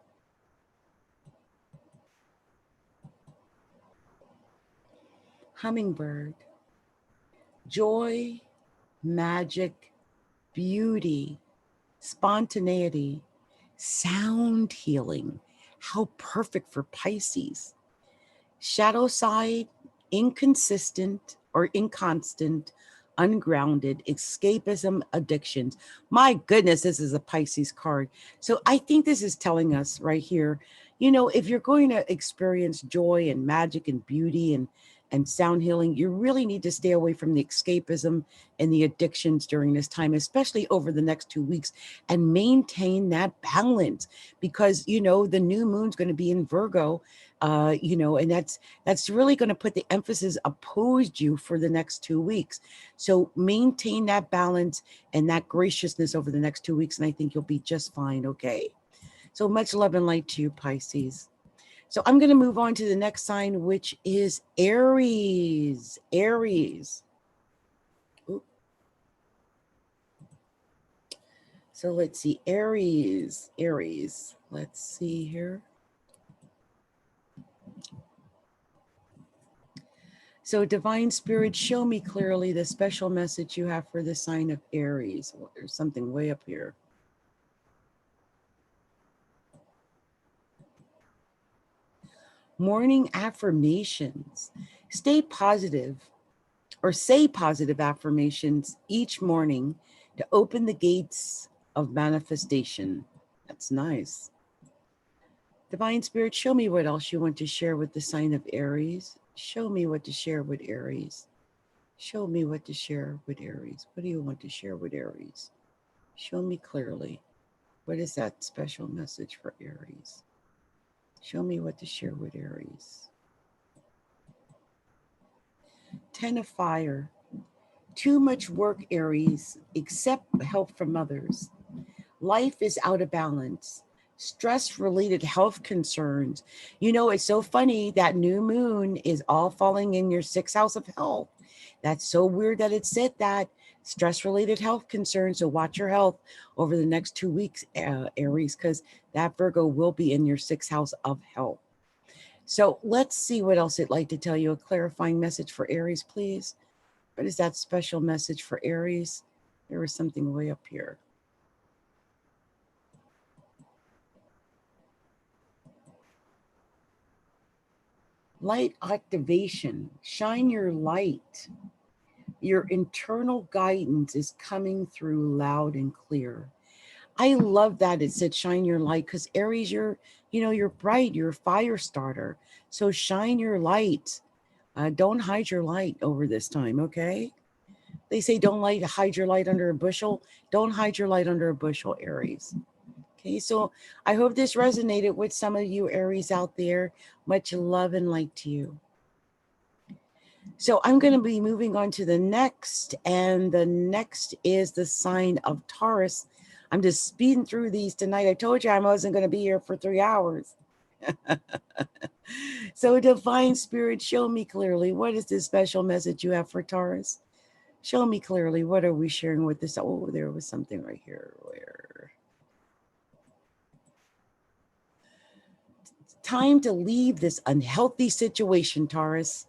Speaker 1: Hummingbird. Joy, magic, beauty, spontaneity, sound healing. How perfect for Pisces. Shadow side, inconsistent or inconstant, ungrounded, escapism, addictions. My goodness, this is a Pisces card. So I think this is telling us right here, you know, if you're going to experience joy and magic and beauty and sound healing, you really need to stay away from the escapism and the addictions during this time, especially over the next 2 weeks, and maintain that balance because, you know, the new moon's going to be in Virgo, you know, and that's really going to put the emphasis opposed you for the next 2 weeks. So maintain that balance and that graciousness over the next 2 weeks, and I think you'll be just fine, okay? So much love and light to you, Pisces. So I'm going to move on to the next sign, which is Aries. Aries. Ooh. So let's see, Aries. Aries. Let's see here. So Divine Spirit, show me clearly the special message you have for the sign of Aries. Well, there's something way up here. Morning affirmations. Stay positive or say positive affirmations each morning to open the gates of manifestation. That's nice. Divine Spirit, show me what else you want to share with the sign of Aries. Show me what to share with Aries. Show me what to share with Aries. What do you want to share with Aries? Show me clearly. What is that special message for Aries? Show me what to share with Aries. 10 of fire. Too much work, Aries. Accept help from others. Life is out of balance. Stress-related health concerns. You know, it's so funny that new moon is all falling in your 6th house of health. That's so weird that it said that. Stress-related health concerns. So watch your health over the next 2 weeks, Aries, because that Virgo will be in your 6th house of health. So let's see what else it'd like to tell you. A clarifying message for Aries, please. What is that special message for Aries? There was something way up here. Light activation. Shine your light. Your internal guidance is coming through loud and clear. I love that it said shine your light, because Aries, you're bright, you're a fire starter. So shine your light. Don't hide your light over this time, okay? They say don't hide your light under a bushel. Don't hide your light under a bushel, Aries. Okay, so I hope this resonated with some of you Aries out there. Much love and light to you. So I'm going to be moving on to the next, and the next is the sign of Taurus. I'm just speeding through these tonight. I told you I wasn't going to be here for 3 hours. So divine spirit, show me clearly, what is this special message you have for Taurus? Show me clearly, what are we sharing with this? Oh, there was something right here. Where? Time to leave this unhealthy situation, Taurus.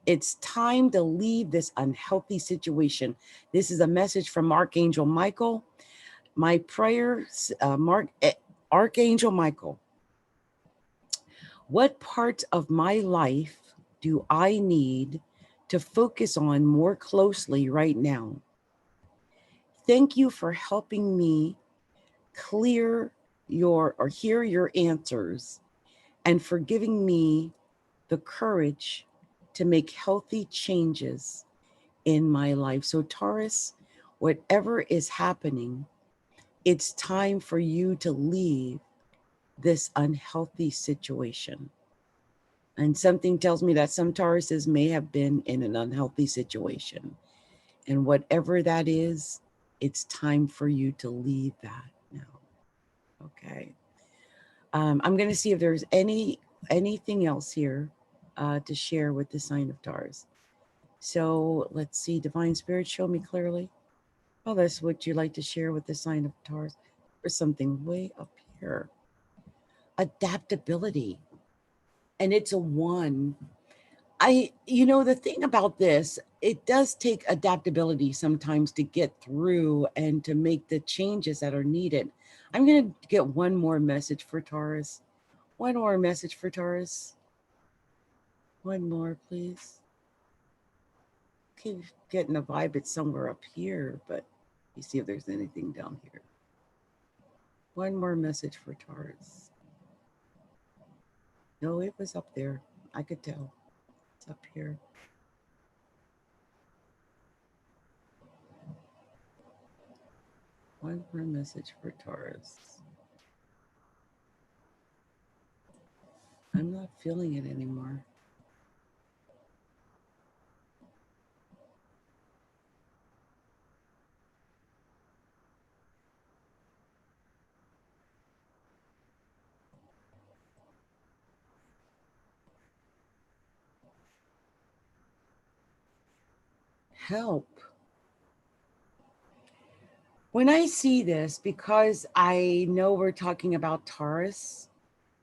Speaker 1: It's time to leave this unhealthy situation. This is a message from Archangel Michael. My prayer, Archangel Michael, what parts of my life do I need to focus on more closely right now? Thank you for helping me hear your answers, and for giving me the courage to make healthy changes in my life. So Taurus, whatever is happening, it's time for you to leave this unhealthy situation. And something tells me that some Tauruses may have been in an unhealthy situation. And whatever that is, it's time for you to leave that now. Okay. I'm going to see if there's anything else here to share with the sign of Taurus. So let's see. Divine Spirit, show me clearly. Oh, that's what you like to share with the sign of Taurus. Or something way up here. Adaptability. And it's a 1. The thing about this, it does take adaptability sometimes to get through and to make the changes that are needed. I'm going to get one more message for Taurus. One more message for Taurus. One more, please. Keep getting a vibe. It's somewhere up here, but you see if there's anything down here. One more message for Taurus. No, it was up there. I could tell. It's up here. One more message for Taurus. I'm not feeling it anymore. Help. When I see this, because I know we're talking about Taurus,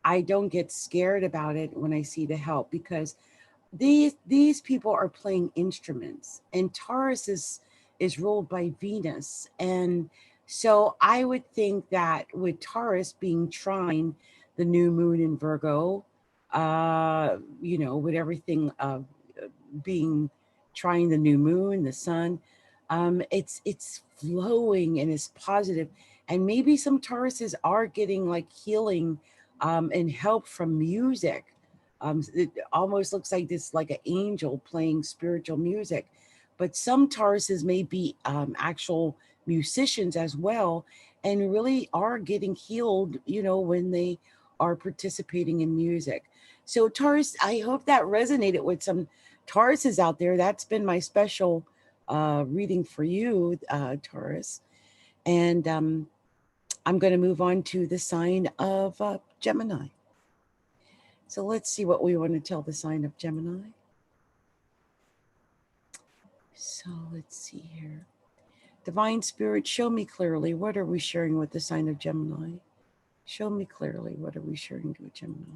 Speaker 1: I don't get scared about it when I see the help, because these people are playing instruments, and Taurus is ruled by Venus. And so I would think that with Taurus being trine the new moon in Virgo, with everything being trying the new moon, the sun, it's flowing and it's positive. And maybe some Tauruses are getting like healing and help from music. It almost looks like this, like an angel playing spiritual music. But some Tauruses may be actual musicians as well, and really are getting healed, when they are participating in music. So Taurus, I hope that resonated with some Tauruses out there. That's been my special reading for you, Taurus. And I'm going to move on to the sign of Gemini. So let's see what we want to tell the sign of Gemini. So let's see here. Divine Spirit, show me clearly, what are we sharing with the sign of Gemini? Show me clearly, what are we sharing with Gemini?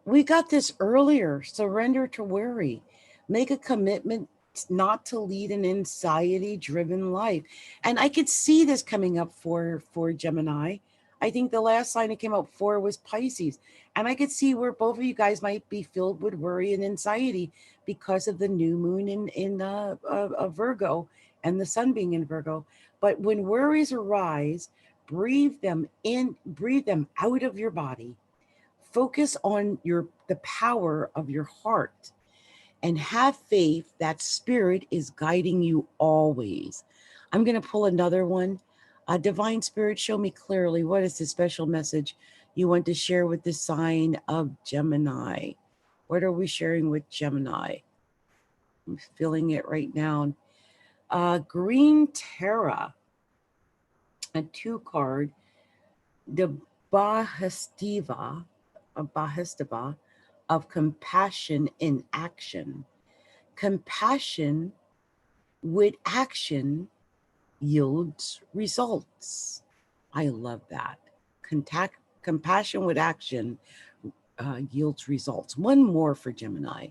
Speaker 1: We got this earlier. Surrender to worry. Make a commitment not to lead an anxiety-driven life. And I could see this coming up for Gemini. I think the last sign it came up for was Pisces. And I could see where both of you guys might be filled with worry and anxiety because of the new moon in Virgo and the sun being in Virgo. But when worries arise, breathe them in, breathe them out of your body. Focus on the power of your heart and have faith that spirit is guiding you always. I'm going to pull another one. Divine Spirit, show me clearly what is the special message you want to share with the sign of Gemini. What are we sharing with Gemini? I'm feeling it right now. Green Terra, a 2 card, the Bahestiva, a Bahestiva of compassion in action. Compassion with action yields results. I love that. Compassion with action yields results. One more for Gemini.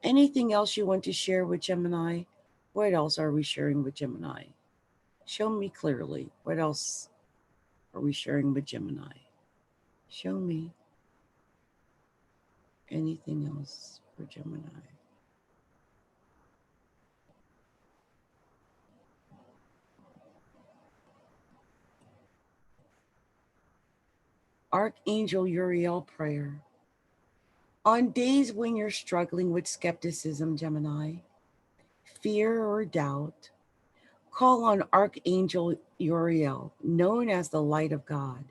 Speaker 1: Anything else you want to share with Gemini? What else are we sharing with Gemini? Show me clearly. What else are we sharing with Gemini? Show me. Anything else for Gemini? Archangel Uriel prayer. On days when you're struggling with skepticism, Gemini, fear or doubt, call on Archangel Uriel, known as the light of God,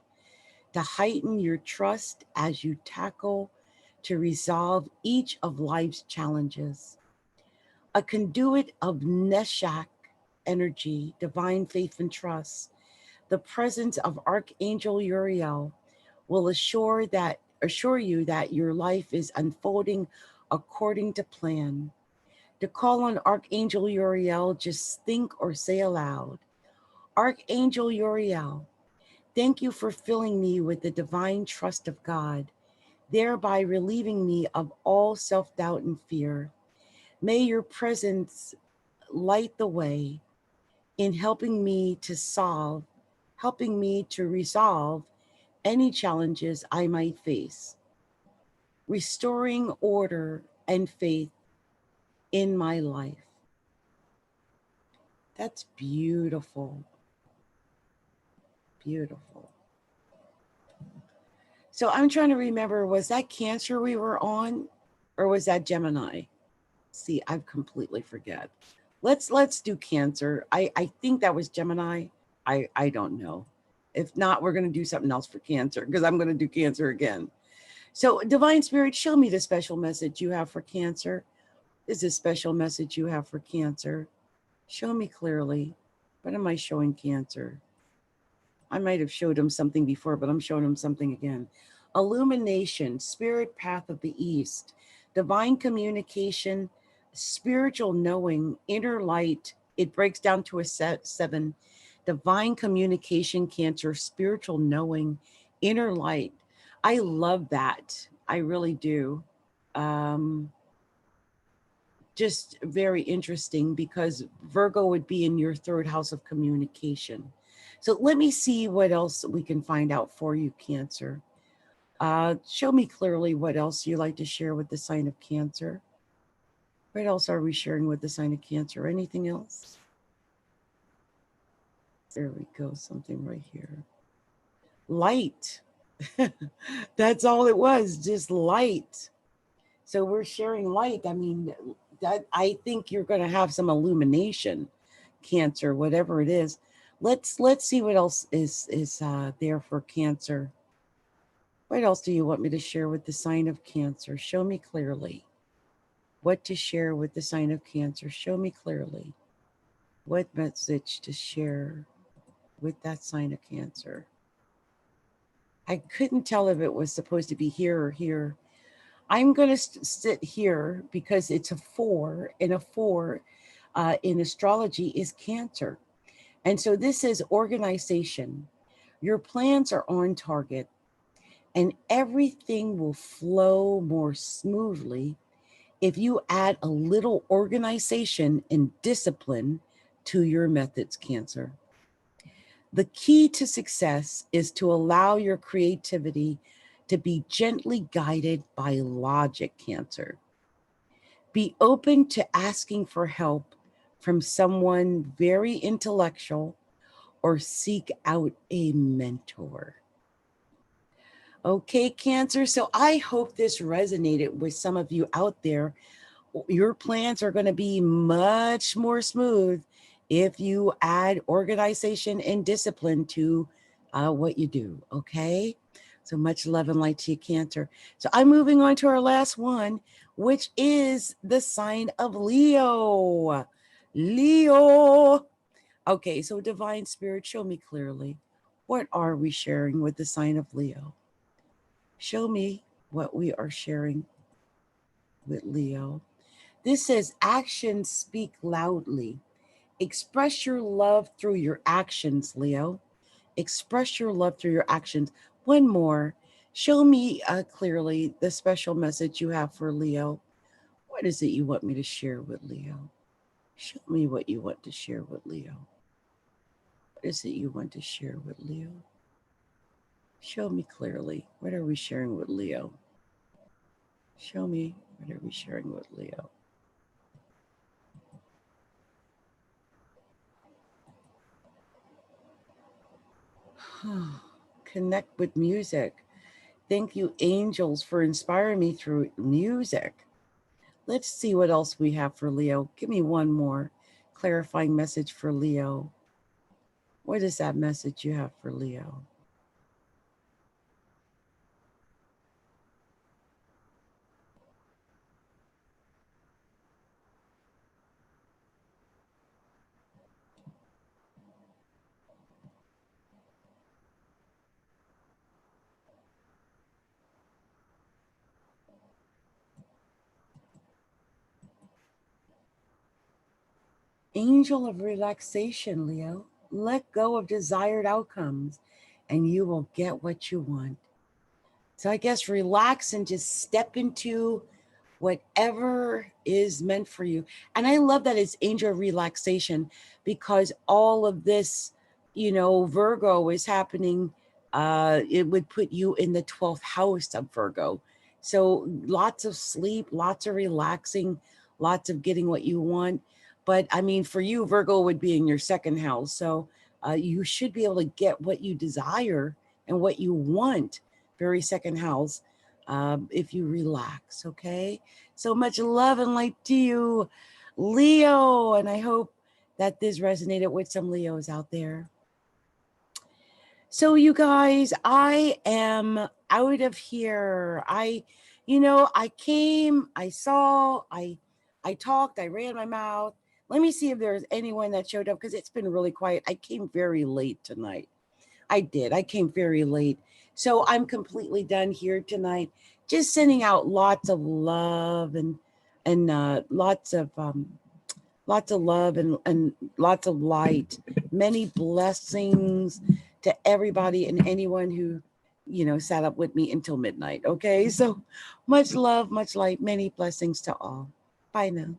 Speaker 1: to heighten your trust as you tackle to resolve each of life's challenges. A conduit of Neshach energy, divine faith and trust, the presence of Archangel Uriel will assure you that your life is unfolding according to plan. To call on Archangel Uriel, just think or say aloud, Archangel Uriel, thank you for filling me with the divine trust of God, thereby relieving me of all self-doubt and fear. May your presence light the way in helping me to resolve any challenges I might face, restoring order and faith in my life. That's beautiful. Beautiful. So I'm trying to remember, was that Cancer we were on, or was that Gemini? See, I've completely forget. Let's do Cancer. I think that was Gemini. I don't know. If not, we're going to do something else for Cancer, because I'm going to do Cancer again. So Divine Spirit, show me the special message you have for Cancer. This is a special message you have for Cancer. Show me clearly. What am I showing Cancer? I might have showed him something before, but I'm showing him something again. Illumination, spirit path of the East, divine communication, spiritual knowing, inner light. It breaks down to a 7. Divine communication, Cancer, spiritual knowing, inner light. I love that. I really do. Just very interesting, because Virgo would be in your 3rd house of communication. So let me see what else we can find out for you, Cancer. Show me clearly what else you like to share with the sign of Cancer. What else are we sharing with the sign of Cancer? Anything else? There we go, something right here. Light. That's all it was, just light. So we're sharing light. I mean, that I think you're going to have some illumination, Cancer, whatever it is. Let's see what else is there for Cancer. What else do you want me to share with the sign of Cancer? Show me clearly what to share with the sign of Cancer. Show me clearly what message to share with that sign of Cancer. I couldn't tell if it was supposed to be here or here. I'm going to sit here because it's a 4, and a 4 in astrology is Cancer. And so this is organization. Your plans are on target, and everything will flow more smoothly if you add a little organization and discipline to your methods, Cancer. The key to success is to allow your creativity to be gently guided by logic, Cancer. Be open to asking for help from someone very intellectual or seek out a mentor. Okay, Cancer. So I hope this resonated with some of you out there. Your plans are going to be much more smooth if you add organization and discipline to what you do. Okay. So much love and light to you, Cancer. So I'm moving on to our last one, which is the sign of Leo. Leo. Okay, so Divine Spirit, show me clearly. What are we sharing with the sign of Leo? Show me what we are sharing with Leo. This says actions speak loudly. Express your love through your actions, Leo. Express your love through your actions. One more. Show me clearly the special message you have for Leo. What is it you want me to share with Leo? Show me what you want to share with Leo. What is it you want to share with Leo? Show me clearly. What are we sharing with Leo? Show me what are we sharing with Leo? Connect with music. Thank you, angels, for inspiring me through music. Let's see what else we have for Leo. Give me one more clarifying message for Leo. What is that message you have for Leo? Angel of relaxation, Leo. Let go of desired outcomes and you will get what you want. So I guess relax and just step into whatever is meant for you. And I love that it's angel of relaxation because all of this, Virgo is happening. It would put you in the 12th house of Virgo. So lots of sleep, lots of relaxing, lots of getting what you want. But I mean, for you, Virgo would be in your second house. So you should be able to get what you desire and what you want, very second house, if you relax. Okay. So much love and light to you, Leo. And I hope that this resonated with some Leos out there. So you guys, I am out of here. I came, I saw, I talked, I ran my mouth. Let me see if there's anyone that showed up because it's been really quiet. I came very late tonight. I did. I came very late. So I'm completely done here tonight. Just sending out lots of love and lots of love and lots of light. Many blessings to everybody and anyone who sat up with me until midnight. Okay, so much love, much light, many blessings to all. Bye now.